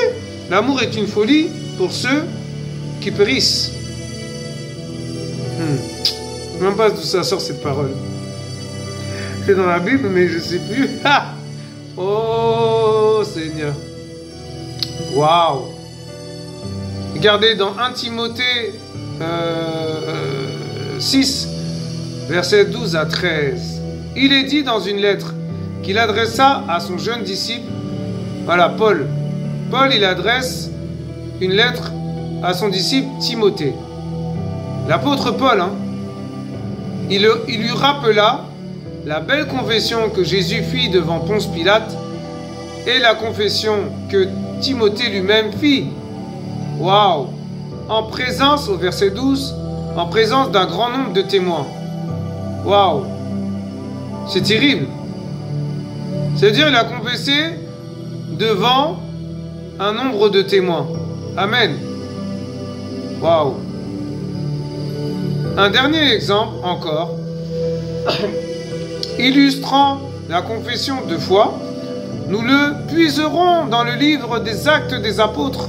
Speaker 1: l'amour est une folie pour ceux qui périssent. Je ne sais même pas d'où ça sort cette parole. C'est dans la Bible, mais je ne sais plus. Oh Seigneur. Waouh. Regardez dans 1 Timothée 6, versets 12 à 13. Il est dit dans une lettre qu'il adressa à son jeune disciple, voilà, Paul. Paul, il adresse une lettre à son disciple Timothée. L'apôtre Paul, il lui rappela la belle confession que Jésus fit devant Ponce Pilate et la confession que Timothée lui-même fit. Waouh! En présence, au verset 12, en présence d'un grand nombre de témoins. Waouh! C'est terrible. C'est-à-dire, il a confessé devant un nombre de témoins. Amen. Waouh! Un dernier exemple encore, illustrant la confession de foi, nous le puiserons dans le livre des Actes des Apôtres,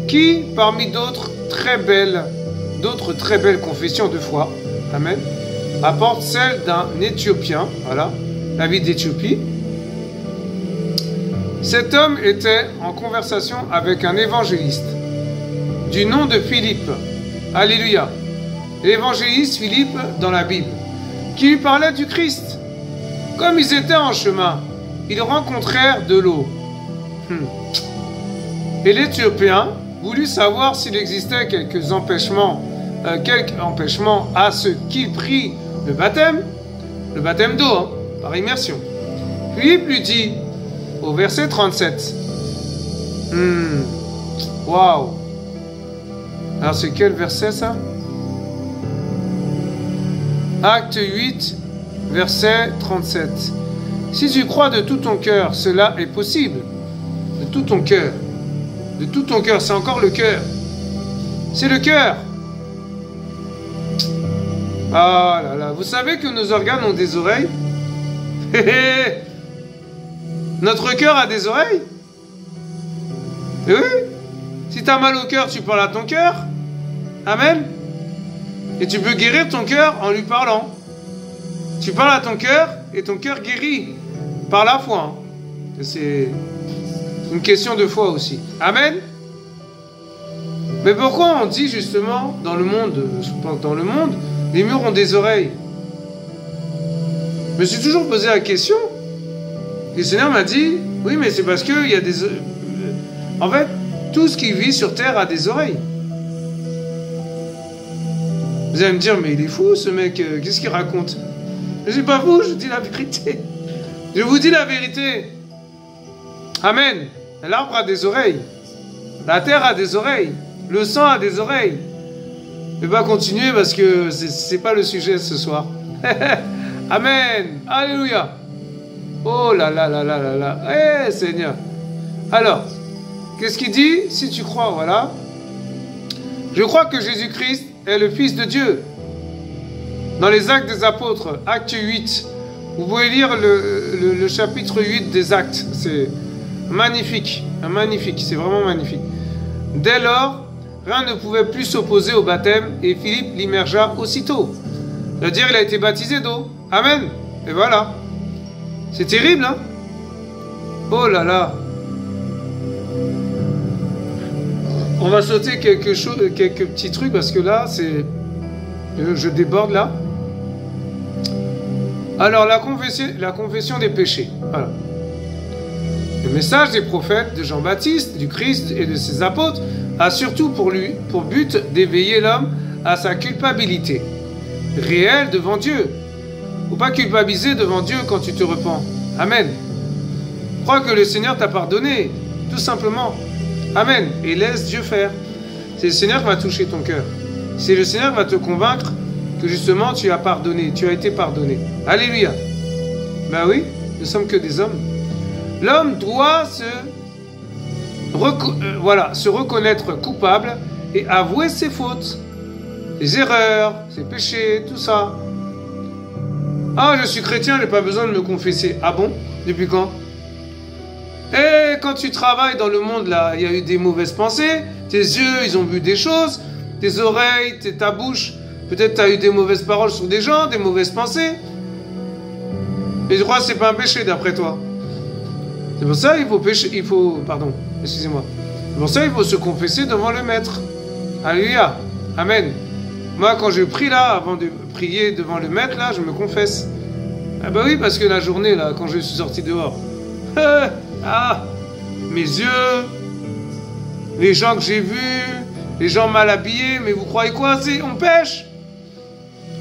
Speaker 1: qui, parmi d'autres très belles confessions de foi, amen, apporte celle d'un Éthiopien, voilà, la vie d'Éthiopie, Cet homme était en conversation avec un évangéliste du nom de Philippe. Alléluia. L'évangéliste Philippe dans la Bible, qui lui parlait du Christ. Comme ils étaient en chemin, ils rencontrèrent de l'eau. Et l'Éthiopien voulut savoir s'il existait quelques empêchements à ce qu'il prit le baptême d'eau, hein, par immersion. Philippe lui dit, au verset 37, waouh. Alors c'est quel verset ça? Acte 8, verset 37. Si tu crois de tout ton cœur, cela est possible. De tout ton cœur. De tout ton cœur, c'est encore le cœur. C'est le cœur. Ah là là, vous savez que nos organes ont des oreilles? Notre cœur a des oreilles? Et oui. Si tu as mal au cœur, tu parles à ton cœur. Amen. Et tu peux guérir ton cœur en lui parlant. Tu parles à ton cœur et ton cœur guérit par la foi. C'est une question de foi aussi. Amen. Mais pourquoi on dit justement dans le monde, les murs ont des oreilles? Je me suis toujours posé la question. Le Seigneur m'a dit, oui, mais c'est parce qu'il y a des... En fait, tout ce qui vit sur terre a des oreilles. Vous allez me dire, mais il est fou ce mec, qu'est-ce qu'il raconte? Je suis pas fou, je dis la vérité. Je vous dis la vérité. Amen. L'arbre a des oreilles. La terre a des oreilles. Le sang a des oreilles. Je vais pas continuer parce que c'est pas le sujet ce soir. Amen. Alléluia. Oh là là là là là là. Eh Seigneur. Alors, qu'est-ce qu'il dit? Si tu crois, voilà. Je crois que Jésus-Christ est le Fils de Dieu. Dans les Actes des Apôtres, Acte 8, vous pouvez lire le chapitre 8 des Actes. C'est magnifique, magnifique, c'est vraiment magnifique. Dès lors, rien ne pouvait plus s'opposer au baptême et Philippe l'immergea aussitôt. C'est-à-dire, il a été baptisé d'eau. Amen. Et voilà. C'est terrible, hein? Oh là là. On va sauter quelques petits trucs parce que là, c'est... Je déborde là. Alors, la confession des péchés. Voilà. Le message des prophètes, de Jean-Baptiste, du Christ et de ses apôtres a surtout pour but d'éveiller l'homme à sa culpabilité réelle devant Dieu. Faut pas culpabiliser devant Dieu quand tu te repens. Amen. Crois que le Seigneur t'a pardonné, tout simplement. Amen. Et laisse Dieu faire. C'est le Seigneur qui va toucher ton cœur. C'est le Seigneur qui va te convaincre que justement tu as pardonné, tu as été pardonné. Alléluia. Ben oui, nous sommes que des hommes. L'homme doit se reconnaître coupable et avouer ses fautes, ses erreurs, ses péchés, tout ça. Ah, je suis chrétien, je n'ai pas besoin de me confesser. Ah bon? Depuis quand? Et quand tu travailles dans le monde, là, il y a eu des mauvaises pensées, tes yeux, ils ont vu des choses, tes oreilles, ta bouche, peut-être tu as eu des mauvaises paroles sur des gens, des mauvaises pensées. Et je crois que c'est pas un péché d'après toi. C'est pour ça qu'il faut pardon, excusez-moi. C'est pour ça qu'il faut se confesser devant le Maître. Alléluia. Amen. Moi, quand je prie là, avant de prier devant le Maître, là, je me confesse. Ah bah oui, parce que la journée, là, quand je suis sorti dehors, mes yeux, les gens que j'ai vus, les gens mal habillés, mais vous croyez quoi? On pêche.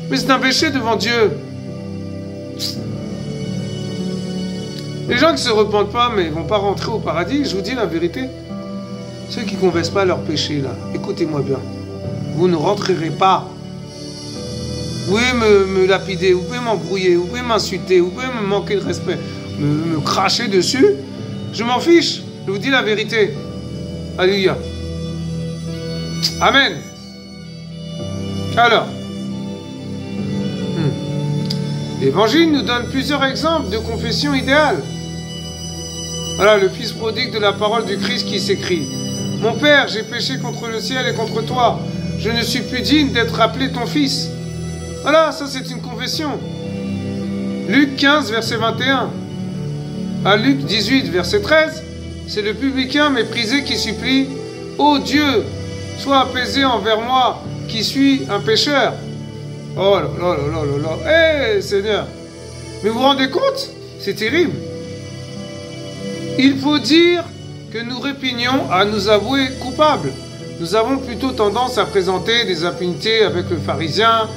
Speaker 1: Mais c'est un péché devant Dieu. Les gens qui ne se repentent pas, mais ne vont pas rentrer au paradis, je vous dis la vérité. Ceux qui ne confessent pas leurs péchés, là, écoutez-moi bien. Vous ne rentrerez pas. Vous pouvez me lapider, vous pouvez m'embrouiller, vous pouvez m'insulter, vous pouvez me manquer de respect, me cracher dessus. Je m'en fiche, je vous dis la vérité. Alléluia. Amen. Alors, l'Évangile nous donne plusieurs exemples de confession idéale. Voilà le fils prodigue de la parole du Christ qui s'écrie: « Mon Père, j'ai péché contre le ciel et contre toi. Je ne suis plus digne d'être appelé ton fils. » Voilà, ça c'est une confession. Luc 15, verset 21. À Luc 18, verset 13, c'est le publicain méprisé qui supplie, ô Dieu, sois apaisé envers moi, qui suis un pécheur. Oh là là là là là. Hé, Seigneur. Mais vous vous rendez compte? C'est terrible. Il faut dire que nous répugnons à nous avouer coupables. Nous avons plutôt tendance à présenter des impunités avec le pharisien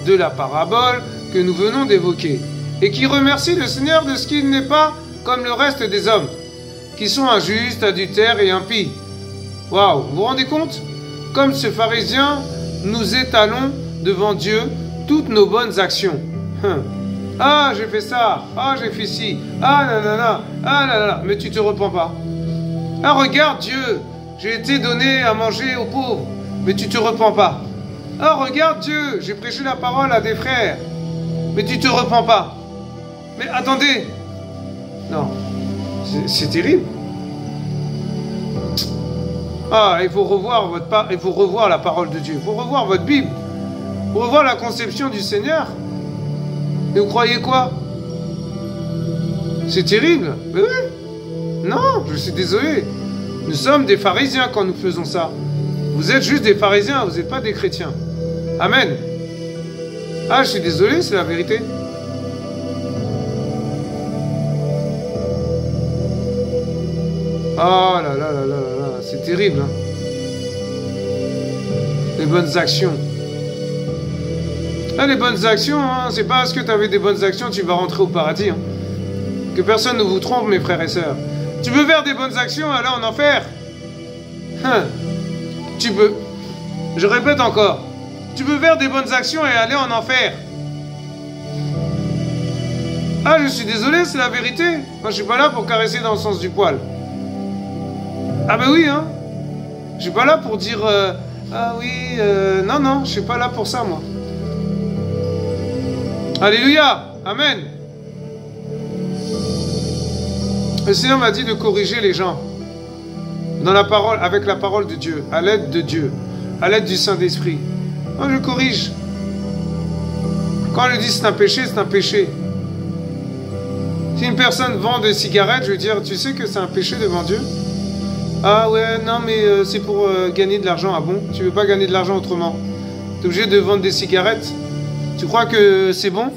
Speaker 1: de la parabole que nous venons d'évoquer, et qui remercie le Seigneur de ce qu'il n'est pas comme le reste des hommes, qui sont injustes, adultères et impies. Waouh, vous vous rendez compte? Comme ce pharisien, nous étalons devant Dieu toutes nos bonnes actions. Ah, j'ai fait ça, ah, j'ai fait ci, ah, nanana, ah, nanana, mais tu te repens pas. Ah, regarde Dieu, j'ai été donné à manger aux pauvres, mais tu te repens pas. Ah, regarde Dieu, j'ai prêché la parole à des frères, mais tu te repens pas. Mais attendez, non, c'est terrible. Ah, il faut revoir il faut revoir la parole de Dieu, il faut revoir votre Bible, il faut revoir la conception du Seigneur. Et vous croyez quoi? C'est terrible. Mais oui. Non, je suis désolé. Nous sommes des pharisiens quand nous faisons ça. Vous êtes juste des pharisiens, vous n'êtes pas des chrétiens. Amen. Ah, je suis désolé, c'est la vérité. Oh là là là là là, c'est terrible. Hein. Les bonnes actions. Ah, les bonnes actions, hein, c'est pas parce que tu avais des bonnes actions tu vas rentrer au paradis. Hein. Que personne ne vous trompe, mes frères et sœurs. Tu peux faire des bonnes actions, aller en enfer. Tu peux. Je répète encore. Tu peux faire des bonnes actions et aller en enfer. Ah, je suis désolé, c'est la vérité. Moi, je suis pas là pour caresser dans le sens du poil. Ah ben oui, hein. Je suis pas là pour dire... ah oui, non, non, je suis pas là pour ça, moi. Alléluia, amen. Le Seigneur m'a dit de corriger les gens dans la parole, avec la parole de Dieu, à l'aide de Dieu, à l'aide du Saint-Esprit. Moi, je corrige. Quand je dis c'est un péché, c'est un péché. Si une personne vend des cigarettes, je vais dire, tu sais que c'est un péché devant Dieu? Ah ouais, non, mais c'est pour gagner de l'argent. Ah bon? Tu veux pas gagner de l'argent autrement? Tu es obligé de vendre des cigarettes? Tu crois que c'est bon?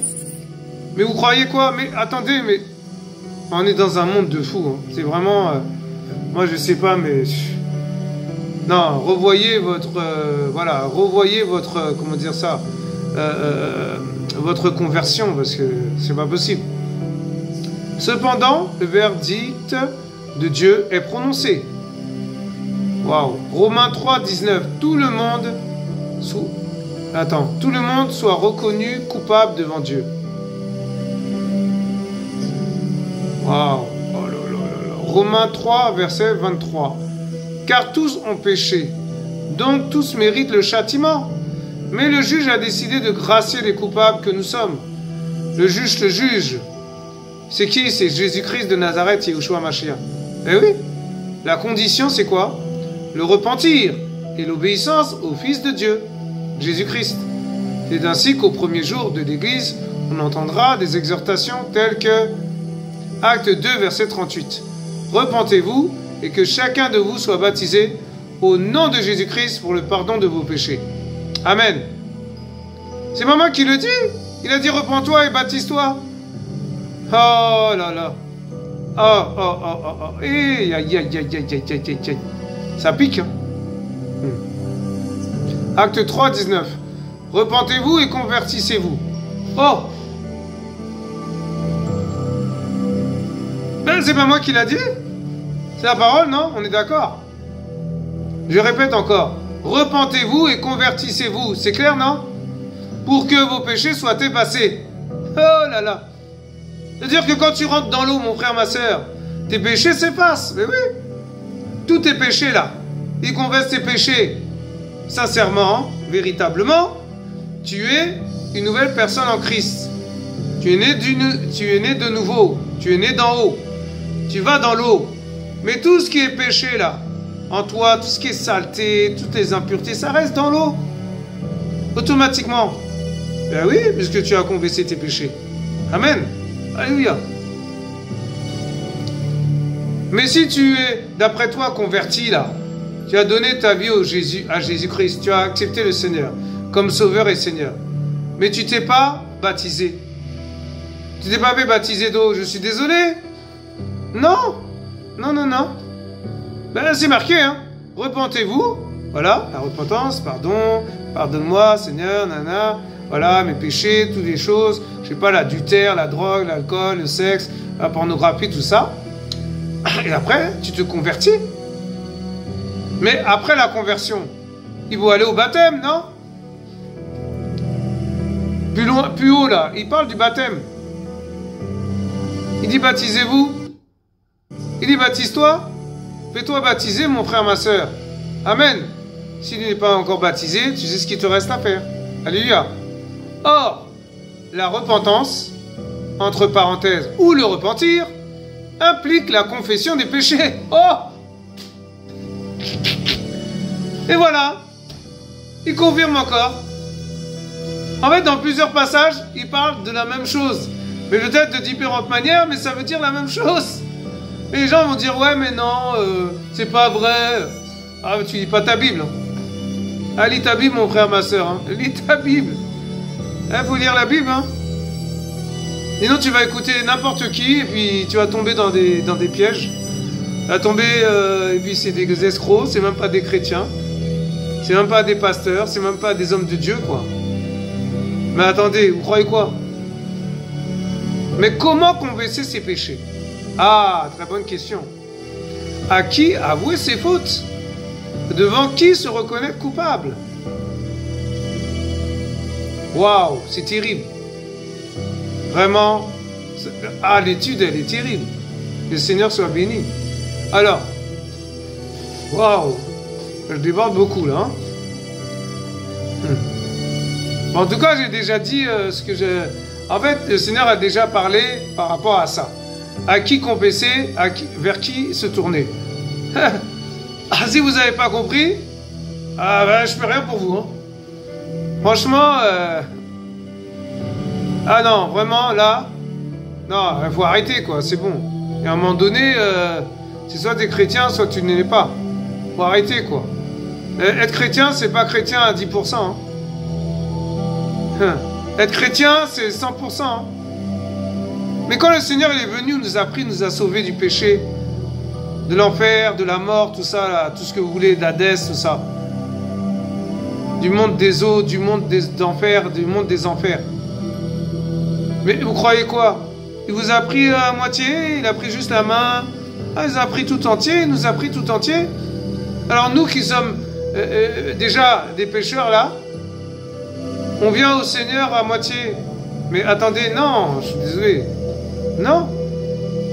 Speaker 1: Mais vous croyez quoi? Mais attendez, mais... On est dans un monde de fous. Hein. C'est vraiment... moi, je sais pas, mais... Non, revoyez votre... voilà, revoyez votre... comment dire ça? Votre conversion, parce que c'est pas possible. Cependant, le verdict de Dieu est prononcé. Waouh. Romains 3, 19. Tout le monde soit reconnu coupable devant Dieu. Waouh. Oh là là là là. Romains 3, verset 23. Car tous ont péché, donc tous méritent le châtiment. Mais le juge a décidé de gracier les coupables que nous sommes. Le juge le juge. C'est qui? C'est Jésus-Christ de Nazareth, Yeshua Mashiach. Eh oui. La condition, c'est quoi? Le repentir et l'obéissance au Fils de Dieu, Jésus-Christ. C'est ainsi qu'au premier jour de l'Église, on entendra des exhortations telles que Acte 2, verset 38. Repentez-vous et que chacun de vous soit baptisé au nom de Jésus-Christ pour le pardon de vos péchés. Amen. C'est pas moi qui le dis. Il a dit repens-toi et baptise-toi. Oh là là. Oh, oh, oh, oh, oh. Aïe, aïe, aïe, aïe, aïe, aïe, aïe. Ça pique. Hein? Acte 3, 19. Repentez-vous et convertissez-vous. Oh! Ben, c'est pas moi qui l'a dit. C'est la parole, non? On est d'accord? Je répète encore. Repentez-vous et convertissez-vous. C'est clair, non? Pour que vos péchés soient effacés. Oh là là. C'est-à-dire que quand tu rentres dans l'eau, mon frère, ma soeur, tes péchés s'effacent. Mais oui. Tous tes péchés, là. Ils confessent tes péchés. Sincèrement, véritablement, tu es une nouvelle personne en Christ. Tu es né de nouveau. Tu es né d'en haut. Tu vas dans l'eau. Mais tout ce qui est péché, là, en toi, tout ce qui est saleté, toutes les impuretés, ça reste dans l'eau. Automatiquement. Ben oui, puisque tu as confessé tes péchés. Amen. Alléluia. Mais si tu es, d'après toi, converti là, tu as donné ta vie à Jésus-Christ, tu as accepté le Seigneur comme Sauveur et Seigneur, mais tu t'es pas baptisé. Tu t'es pas fait baptiser d'eau, je suis désolé. Non, non, non, non. Ben, c'est marqué, hein. Repentez-vous. Voilà, la repentance, pardon, pardonne-moi, Seigneur, nana. Voilà, mes péchés, toutes les choses. Je sais pas, l'adultère, la drogue, l'alcool, le sexe, la pornographie, tout ça. Et après, tu te convertis. Mais après la conversion, il faut aller au baptême, non? Plus loin, plus haut là, il parle du baptême. Il dit baptisez-vous. Il dit baptise-toi. Fais-toi baptiser, mon frère, ma soeur. Amen. Si tu n'es pas encore baptisé, tu sais ce qu'il te reste à faire. Alléluia. Or, la repentance, entre parenthèses, ou le repentir, implique la confession des péchés. Oh! Et voilà. Il confirme encore. En fait, dans plusieurs passages, il parle de la même chose. Mais peut-être de différentes manières, mais ça veut dire la même chose. Et les gens vont dire, ouais, mais non, c'est pas vrai. Ah, tu lis pas ta Bible. Ah, lis ta Bible, mon frère, ma soeur. Hein. Lis ta Bible. Il faut lire la Bible. Hein. Sinon, tu vas écouter n'importe qui, et puis tu vas tomber dans des pièges. Tu vas tomber, et puis c'est des escrocs, c'est même pas des chrétiens. C'est même pas des pasteurs, c'est même pas des hommes de Dieu, quoi. Mais attendez, vous croyez quoi? Mais comment confesser ses péchés? Ah, très bonne question. À qui avouer ses fautes? Devant qui se reconnaître coupable? Waouh, c'est terrible. Vraiment, ah, l'étude, elle est terrible. Que le Seigneur soit béni. Alors, waouh, je déborde beaucoup là. Hein? Bon, en tout cas, j'ai déjà dit ce que je... En fait, le Seigneur a déjà parlé par rapport à ça. À qui confesser, vers qui se tourner. Ah, si vous n'avez pas compris, ah ben, je peux rien pour vous. Hein. Franchement, ah non, vraiment, là, non, il faut arrêter, quoi, c'est bon. Et à un moment donné, c'est soit tu es chrétien, soit tu ne l'es pas. Il faut arrêter, quoi. Être chrétien, c'est pas chrétien à 10%. Hein. Être chrétien, c'est 100%. Hein. Mais quand le Seigneur il est venu, il nous a pris, nous a sauvés du péché, de l'enfer, de la mort, tout ça, là, tout ce que vous voulez, d'Hadès, tout ça. Du monde des eaux, du monde des enfers, du monde des enfers. Mais vous croyez quoi? Il vous a pris à moitié, il a pris juste la main. Ah, il nous a pris tout entier, il nous a pris tout entier. Alors nous qui sommes déjà des pécheurs là, on vient au Seigneur à moitié. Mais attendez, non, je suis désolé. Non,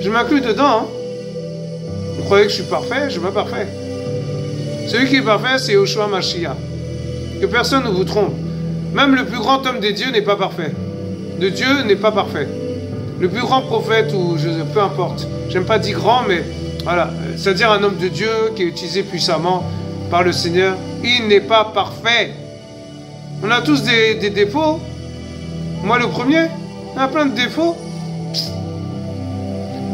Speaker 1: je m'inclus dedans. Hein. Vous croyez que je suis parfait? Je ne suis pas parfait. Celui qui est parfait, c'est Yoshua Mashiach. Que personne ne vous trompe. Même le plus grand homme des dieux n'est pas parfait. De Dieu n'est pas parfait. Le plus grand prophète, ou peu importe. J'aime pas dire grand, mais voilà. C'est-à-dire un homme de Dieu qui est utilisé puissamment par le Seigneur. Il n'est pas parfait. On a tous des défauts. Moi le premier. On a plein de défauts.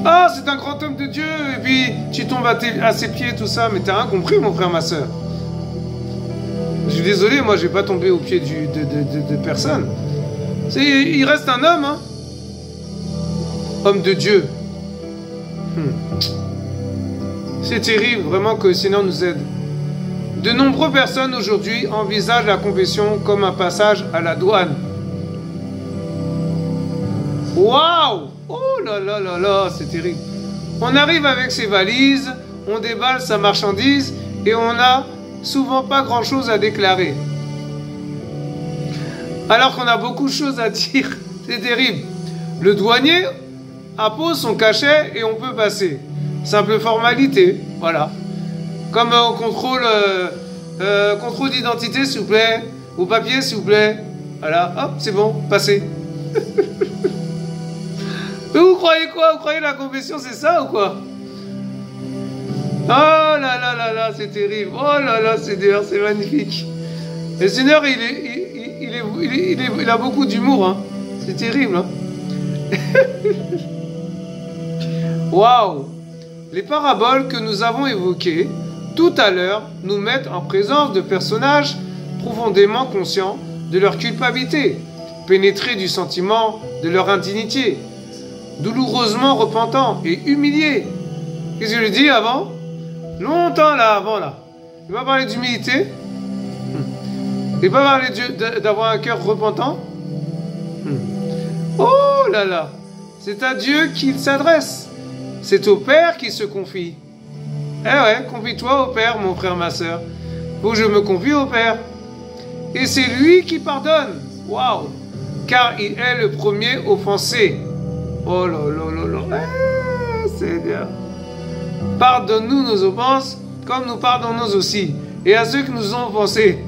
Speaker 1: Ah, c'est un grand homme de Dieu. Et puis tu tombes à ses pieds, tout ça. Mais t'as rien compris, mon frère, ma soeur. Je suis désolé, moi je vais pas tomber aux pieds de personne. Il reste un homme, hein. Homme de Dieu. C'est terrible, vraiment, que le Seigneur nous aide. De nombreuses personnes aujourd'hui envisagent la confession comme un passage à la douane. Waouh! Oh là là là là, c'est terrible. On arrive avec ses valises, on déballe sa marchandise et on n'a souvent pas grand-chose à déclarer. Alors qu'on a beaucoup de choses à dire. C'est terrible. Le douanier appose son cachet et on peut passer. Simple formalité, voilà. Comme au contrôle d'identité, s'il vous plaît. Au papier, s'il vous plaît. Voilà, hop, c'est bon, passez. Mais vous croyez quoi? Vous croyez la confession, c'est ça ou quoi? Oh là là là là, c'est terrible. Oh là là, c'est magnifique. Le Seigneur, il a beaucoup d'humour. Hein. C'est terrible. Hein. Waouh! Les paraboles que nous avons évoquées tout à l'heure nous mettent en présence de personnages profondément conscients de leur culpabilité, pénétrés du sentiment de leur indignité, douloureusement repentants et humiliés. Qu'est-ce que je dis avant? Longtemps là, avant là. Il va parler d'humilité. Il va parler d'avoir un cœur repentant. Oh là là. C'est à Dieu qu'il s'adresse. C'est au Père qu'il se confie. Eh ouais, confie-toi au Père, mon frère, ma soeur. Faut que je me confie au Père. Et c'est lui qui pardonne. Waouh. Car il est le premier offensé. Oh là là là là. Seigneur. Pardonne-nous nos offenses, comme nous pardonnons aussi. Et à ceux qui nous ont offensés.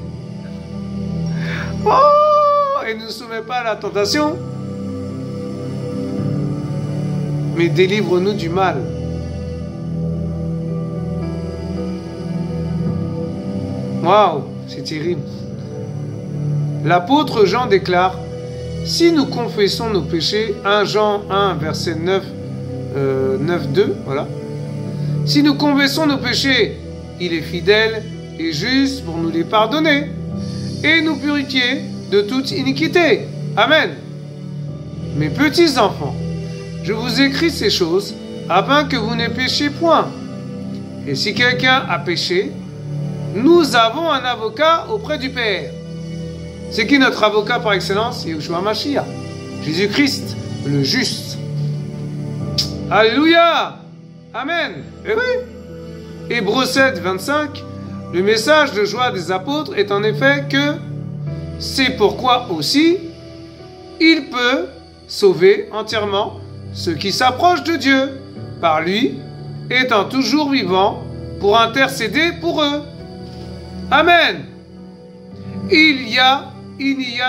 Speaker 1: Oh. Et ne nous soumets pas à la tentation. Mais délivre-nous du mal. Waouh, c'est terrible. L'apôtre Jean déclare, si nous confessons nos péchés, 1 Jean 1, verset 9, 2, voilà. Si nous confessons nos péchés, il est fidèle et juste pour nous les pardonner et nous purifier de toute iniquité. Amen. Mes petits enfants, je vous écris ces choses afin que vous ne péchiez point. Et si quelqu'un a péché, nous avons un avocat auprès du Père. C'est qui notre avocat par excellence? C'est Yeshua Mashiach, Jésus-Christ, le juste. Alléluia. Amen. Et oui. Hébreux 7, 25, le message de joie des apôtres est en effet que c'est pourquoi aussi il peut sauver entièrement ceux qui s'approchent de Dieu par lui, étant toujours vivant pour intercéder pour eux. Amen. Il n'y a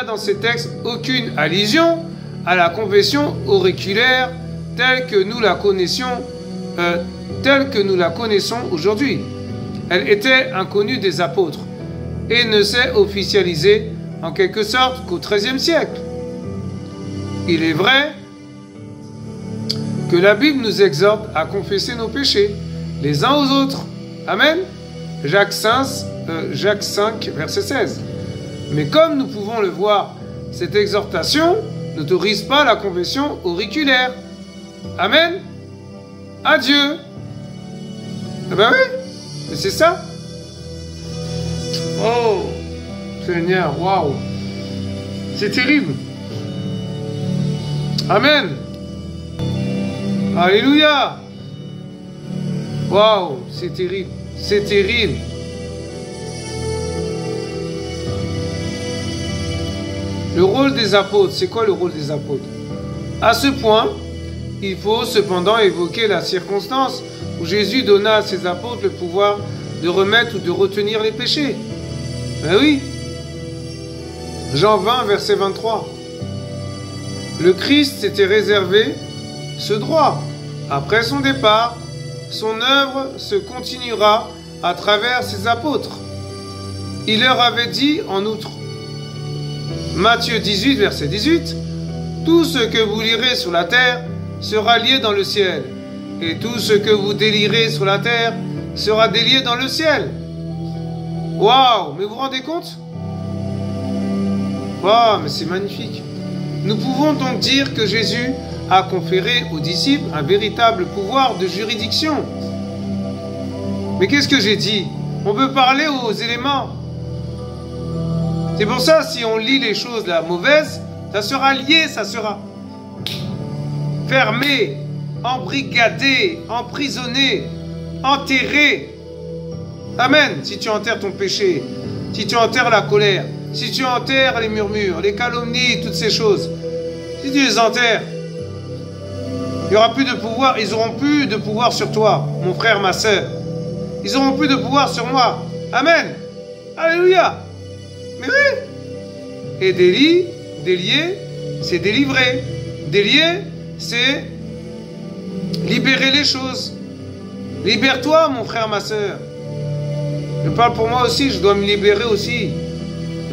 Speaker 1: dans ces textes aucune allusion à la confession auriculaire telle que nous la connaissons aujourd'hui. Elle était inconnue des apôtres et ne s'est officialisée en quelque sorte qu'au XIIIe siècle. Il est vrai que la Bible nous exhorte à confesser nos péchés les uns aux autres. Amen. Jacques 5, verset 16. Mais comme nous pouvons le voir, cette exhortation n'autorise pas la confession auriculaire. Amen. Adieu. Eh ben oui, c'est ça. Oh, Seigneur, waouh. C'est terrible. Amen. Alléluia. Waouh, c'est terrible. C'est terrible. Le rôle des apôtres, c'est quoi le rôle des apôtres? À ce point, il faut cependant évoquer la circonstance où Jésus donna à ses apôtres le pouvoir de remettre ou de retenir les péchés. Ben oui. Jean 20, verset 23. Le Christ s'était réservé ce droit. Après son départ, son œuvre se continuera à travers ses apôtres. Il leur avait dit en outre, Matthieu 18, verset 18, « Tout ce que vous lirez sur la terre sera lié dans le ciel, et tout ce que vous délirez sur la terre sera délié dans le ciel. » Waouh, mais vous vous rendez compte? Waouh, mais c'est magnifique. Nous pouvons donc dire que Jésus a conféré aux disciples un véritable pouvoir de juridiction. Mais qu'est-ce que j'ai dit? On peut parler aux éléments. C'est pour ça, si on lit les choses là mauvaises, ça sera lié, ça sera fermé, embrigadé, emprisonné, enterré. Amen. Si tu enterres ton péché, si tu enterres la colère, si tu enterres les murmures, les calomnies, toutes ces choses, si tu les enterres, il n'y aura plus de pouvoir, ils n'auront plus de pouvoir sur toi, mon frère, ma soeur. Ils n'auront plus de pouvoir sur moi. Amen. Alléluia. Mais oui. Et délier, c'est délivrer. Délier, c'est libérer les choses. Libère-toi, mon frère, ma soeur. Je parle pour moi aussi, je dois me libérer aussi.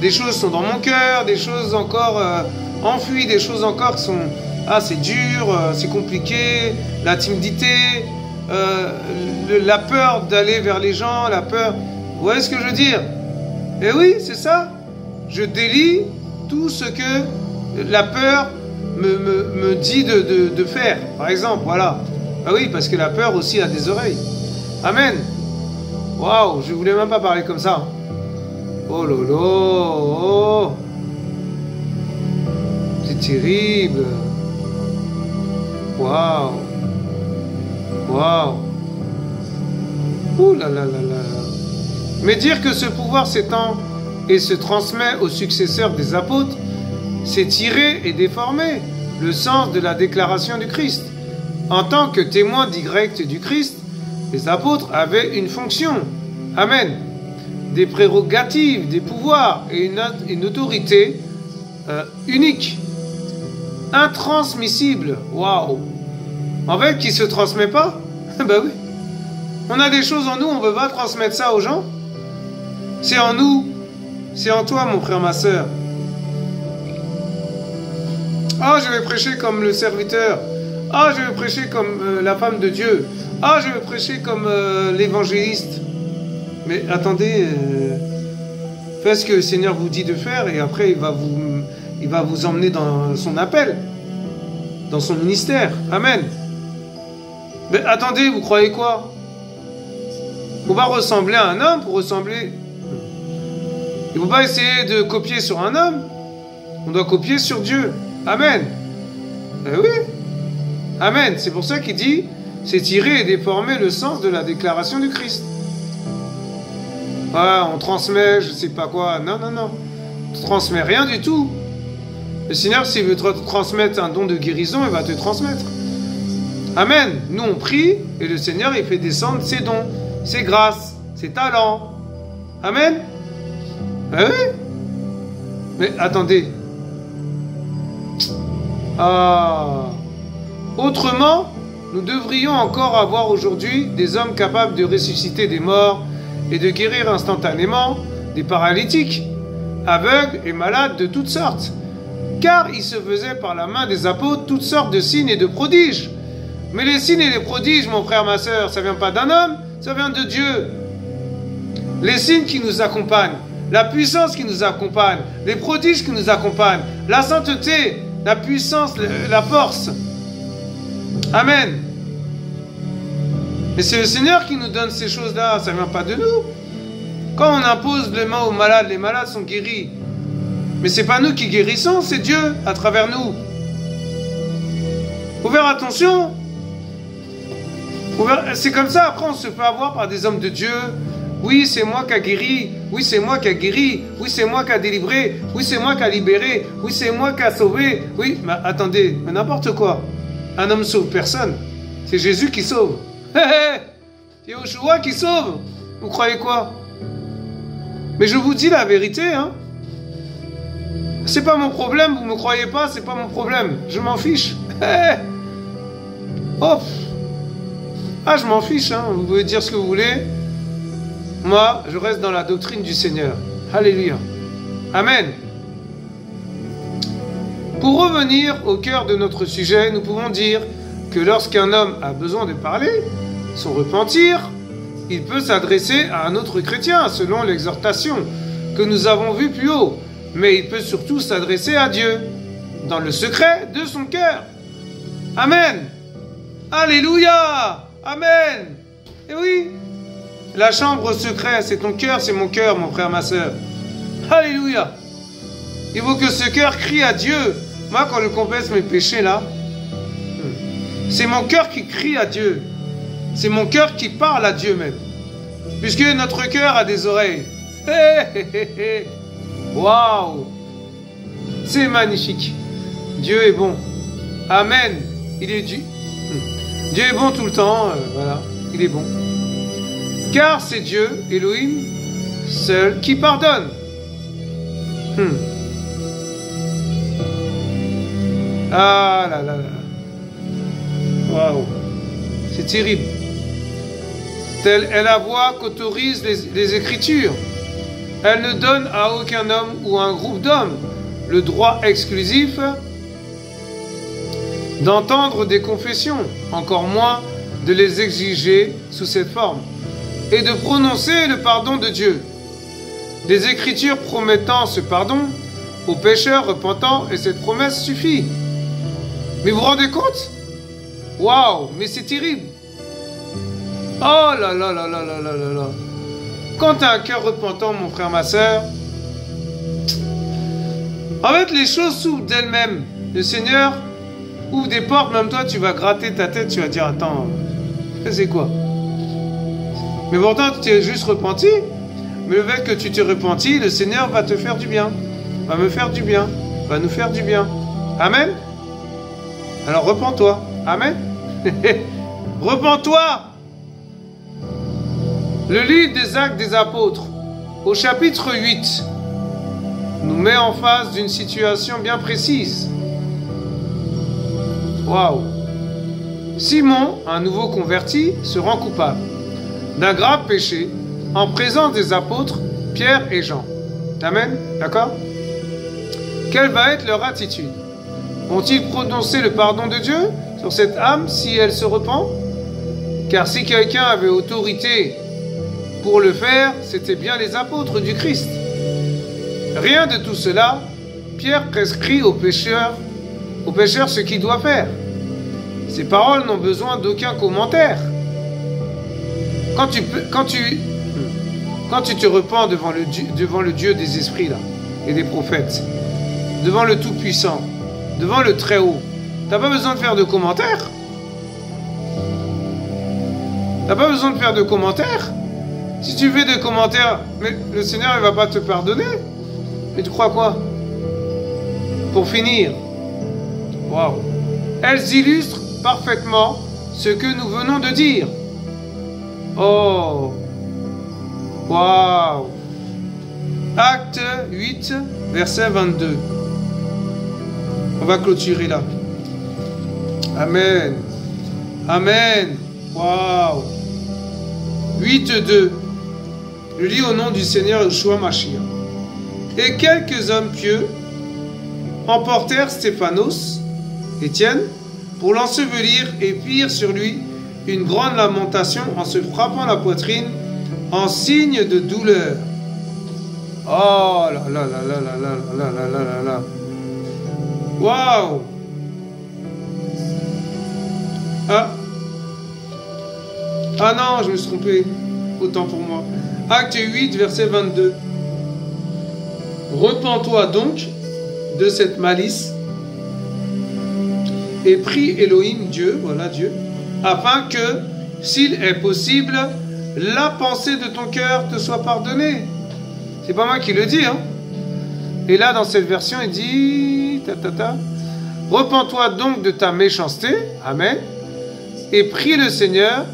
Speaker 1: Des choses sont dans mon cœur, des choses encore enfuies, des choses encore qui sont... Ah, c'est dur, c'est compliqué, la timidité, la peur d'aller vers les gens, la peur... Vous voyez ce que je veux dire? Eh oui, c'est ça. Je délie tout ce que la peur me dit de faire, par exemple, voilà. Ah oui, parce que la peur aussi a des oreilles. Amen. Waouh, je voulais même pas parler comme ça. Oh lolo, oh. C'est terrible. Waouh. Waouh. Ouh là là là là. Mais dire que ce pouvoir s'étend et se transmet aux successeurs des apôtres, c'est tirer et déformer le sens de la déclaration du Christ. En tant que témoins directs du Christ, les apôtres avaient une fonction. Amen. Des prérogatives, des pouvoirs et une autorité unique, intransmissible. Waouh. En fait, qui ne se transmet pas? Ben oui. On a des choses en nous, on ne veut pas transmettre ça aux gens. C'est en nous. C'est en toi, mon frère, ma soeur. Ah, je vais prêcher comme le serviteur. Ah, je vais prêcher comme la femme de Dieu. Ah, je vais prêcher comme l'évangéliste. Mais attendez, faites ce que le Seigneur vous dit de faire et après il va vous emmener dans son appel, dans son ministère. Amen. Mais attendez, vous croyez quoi? On va ressembler à un homme pour ressembler. Il ne faut pas essayer de copier sur un homme. On doit copier sur Dieu. Amen. Eh oui. Amen. C'est pour ça qu'il dit, c'est tirer et déformer le sens de la déclaration du Christ. Ah, on transmet, je ne sais pas quoi. Non, non, non. On ne transmet rien du tout. Le Seigneur, s'il veut te transmettre un don de guérison, il va te transmettre. Amen. Nous, on prie et le Seigneur, il fait descendre ses dons, ses grâces, ses talents. Amen. Ah oui. Mais attendez. Ah. Autrement, nous devrions encore avoir aujourd'hui des hommes capables de ressusciter des morts et de guérir instantanément des paralytiques, aveugles et malades de toutes sortes. Car il se faisait par la main des apôtres toutes sortes de signes et de prodiges. Mais les signes et les prodiges, mon frère, ma soeur, ça vient pas d'un homme, ça vient de Dieu. Les signes qui nous accompagnent, la puissance qui nous accompagne, les prodiges qui nous accompagnent, la sainteté, la puissance, la force. Amen. Mais c'est le Seigneur qui nous donne ces choses-là, ça ne vient pas de nous. Quand on impose les mains aux malades, les malades sont guéris. Mais ce n'est pas nous qui guérissons, c'est Dieu à travers nous. Faut faire attention. C'est comme ça, après on se fait avoir par des hommes de Dieu. Oui, c'est moi qui a guéri. Oui, c'est moi qui a guéri. Oui, c'est moi qui a délivré. Oui, c'est moi qui a libéré. Oui, c'est moi qui a sauvé. Oui, mais attendez, mais n'importe quoi. Un homme sauve personne. C'est Jésus qui sauve. C'est Yoshua qui sauve. Vous croyez quoi? Mais je vous dis la vérité, hein. C'est pas mon problème, vous me croyez pas, c'est pas mon problème. Je m'en fiche. Oh. Ah, je m'en fiche, hein. Vous pouvez dire ce que vous voulez. Moi, je reste dans la doctrine du Seigneur. Alléluia. Amen. Pour revenir au cœur de notre sujet, nous pouvons dire que lorsqu'un homme a besoin de parler, son repentir, il peut s'adresser à un autre chrétien, selon l'exhortation que nous avons vue plus haut. Mais il peut surtout s'adresser à Dieu, dans le secret de son cœur. Amen. Alléluia. Amen. Et oui, la chambre secrète, c'est ton cœur, c'est mon cœur, mon frère, ma soeur. Alléluia. Il faut que ce cœur crie à Dieu. Moi, quand je confesse mes péchés, là, c'est mon cœur qui crie à Dieu. C'est mon cœur qui parle à Dieu même. Puisque notre cœur a des oreilles. Waouh! C'est magnifique. Dieu est bon. Amen. Il est Dieu. Dieu est bon tout le temps. Voilà. Il est bon. Car c'est Dieu, Elohim, seul qui pardonne. Ah là là là. Waouh. C'est terrible. Telle est la voie qu'autorisent les Écritures. Elle ne donne à aucun homme ou à un groupe d'hommes le droit exclusif d'entendre des confessions, encore moins de les exiger sous cette forme et de prononcer le pardon de Dieu. Des Écritures promettant ce pardon aux pécheurs repentants, et cette promesse suffit. Mais vous vous rendez compte? Waouh, mais c'est terrible. Oh là là là là là là là là. Quand tu as un cœur repentant, mon frère, ma soeur, en fait, les choses s'ouvrent d'elles-mêmes. Le Seigneur ouvre des portes, même toi, tu vas gratter ta tête, tu vas dire, attends, c'est quoi? Mais pourtant, tu t'es juste repenti. Mais le fait que tu t'es repenti, le Seigneur va te faire du bien. Va me faire du bien. Va nous faire du bien. Amen. Alors, repens-toi. Amen. Repens-toi. Le livre des Actes des Apôtres, au chapitre 8, nous met en face d'une situation bien précise. Waouh! Simon, un nouveau converti, se rend coupable d'un grave péché en présence des apôtres Pierre et Jean. Amen? D'accord? Quelle va être leur attitude? Vont-ils prononcer le pardon de Dieu sur cette âme si elle se repent? Car si quelqu'un avait autorité pour le faire, c'était bien les apôtres du Christ. Rien de tout cela. Pierre prescrit aux pécheurs ce qu'il doit faire. Ces paroles n'ont besoin d'aucun commentaire. Quand tu te repens devant le Dieu des esprits là, et des prophètes, devant le Tout-Puissant, devant le Très-Haut, t'as pas besoin de faire de commentaires. T'as pas besoin de faire de commentaires. Si tu fais des commentaires, mais le Seigneur il va pas te pardonner. Mais tu crois quoi? Pour finir, waouh, elles illustrent parfaitement ce que nous venons de dire. Oh, waouh. Acte 8, verset 22. On va clôturer là. Amen. Amen. Waouh. 8.2. Je lis au nom du Seigneur Yeshua Mashiach. Et quelques hommes pieux emportèrent Stéphanos, Étienne, pour l'ensevelir et firent sur lui une grande lamentation en se frappant la poitrine en signe de douleur. Oh là là là là là là là là là là là. Waouh. Ah non, je me suis trompé. Autant pour moi. Acte 8, verset 22. Repens-toi donc de cette malice et prie Elohim, Dieu, voilà Dieu, afin que, s'il est possible, la pensée de ton cœur te soit pardonnée. C'est pas moi qui le dis, hein. Et là, dans cette version, il dit, repens-toi donc de ta méchanceté, amen, et prie le Seigneur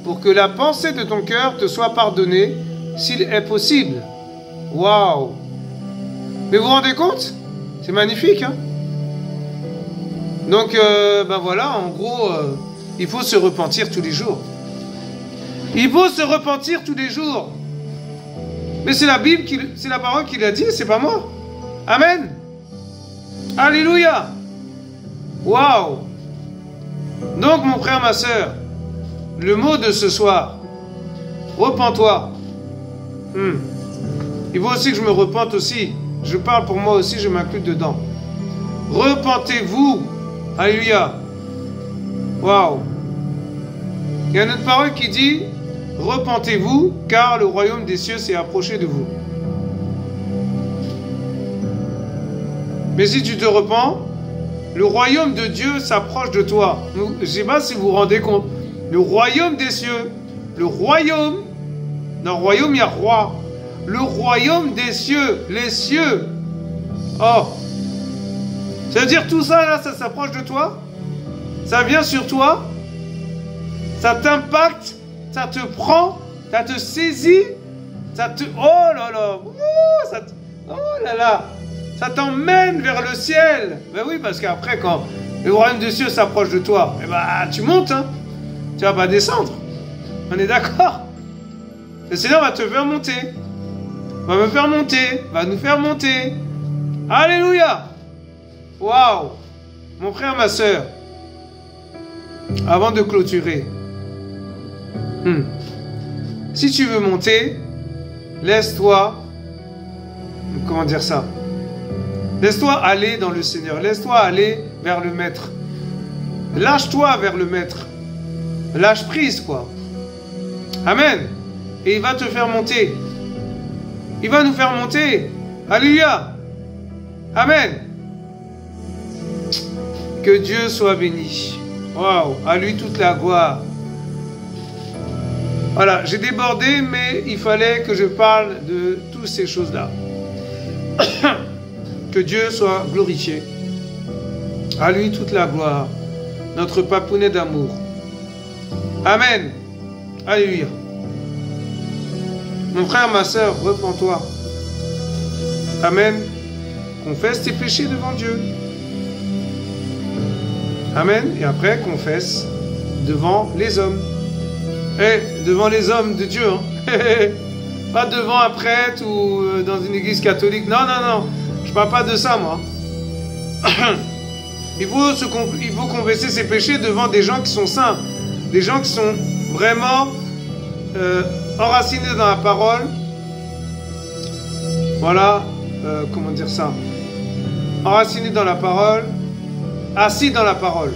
Speaker 1: pour que la pensée de ton cœur te soit pardonnée, s'il est possible. Waouh! Mais vous vous rendez compte? C'est magnifique, hein? Donc, ben voilà, en gros, il faut se repentir tous les jours. Il faut se repentir tous les jours. Mais c'est la Bible, c'est la parole qui l'a dit, c'est pas moi. Amen. Alléluia. Waouh. Donc, mon frère, ma soeur, le mot de ce soir, repens-toi. Il faut aussi que je me repente aussi. Je parle pour moi aussi, je m'inclus dedans. Repentez-vous. Alléluia. Waouh. Il y a une autre parole qui dit, repentez-vous, car le royaume des cieux s'est approché de vous. Mais si tu te repens, le royaume de Dieu s'approche de toi. Je ne sais pas si vous vous rendez compte. Le royaume des cieux, le royaume, dans le royaume il y a roi. Le royaume des cieux, les cieux. Oh. Ça veut dire tout ça là, ça s'approche de toi. Ça vient sur toi. Ça t'impacte. Ça te prend. Ça te saisit. Ça te... Oh là là. Oh là là. Ça t'emmène vers le ciel. Ben oui, parce qu'après, quand le royaume des cieux s'approche de toi, eh ben, tu montes, hein. Tu vas pas descendre. On est d'accord? Le Seigneur va te faire monter. Va me faire monter. Va nous faire monter. Alléluia. Waouh. Mon frère, ma soeur, avant de clôturer, Si tu veux monter, laisse-toi, comment dire ça? Laisse-toi aller dans le Seigneur. Laisse-toi aller vers le Maître. Lâche-toi vers le Maître. Lâche prise, quoi. Amen. Et il va te faire monter. Il va nous faire monter. Alléluia. Amen. Que Dieu soit béni. Waouh. À lui toute la gloire. Voilà, j'ai débordé, mais il fallait que je parle de toutes ces choses-là. Que Dieu soit glorifié. À lui toute la gloire. Notre papounet d'amour. Amen. Alléluia. Mon frère, ma soeur, repens-toi. Amen. Confesse tes péchés devant Dieu. Amen. Et après, confesse devant les hommes. Devant les hommes de Dieu. Hein. Pas devant un prêtre ou dans une église catholique. Non, non, non. Je parle pas de ça, moi. Il faut confesser ses péchés devant des gens qui sont saints. Des gens qui sont vraiment enracinés dans la parole. Voilà. Comment dire ça? Enracinés dans la parole. Assis dans la parole.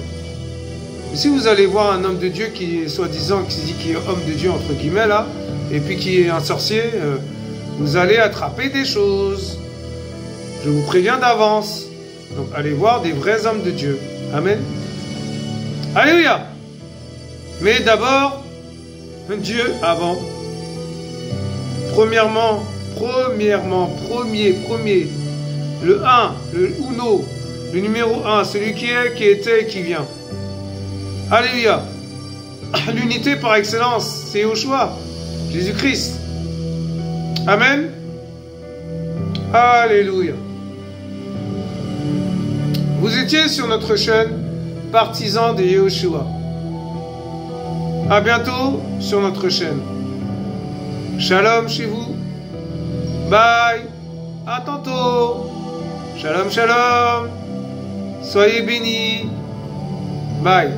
Speaker 1: Et si vous allez voir un homme de Dieu qui est soi-disant, qui dit qu'il est homme de Dieu, entre guillemets, là, et puis qui est un sorcier, vous allez attraper des choses. Je vous préviens d'avance. Donc, allez voir des vrais hommes de Dieu. Amen. Alléluia. Mais d'abord, Dieu avant. Premièrement, premier. Le 1, le uno, le numéro 1, celui qui est, qui était et qui vient. Alléluia. L'unité par excellence, c'est Yoshua, Jésus-Christ. Amen. Alléluia. Vous étiez sur notre chaîne Partisans de Yahushua. À bientôt sur notre chaîne. Shalom chez vous. Bye. À tantôt. Shalom, shalom. Soyez bénis. Bye.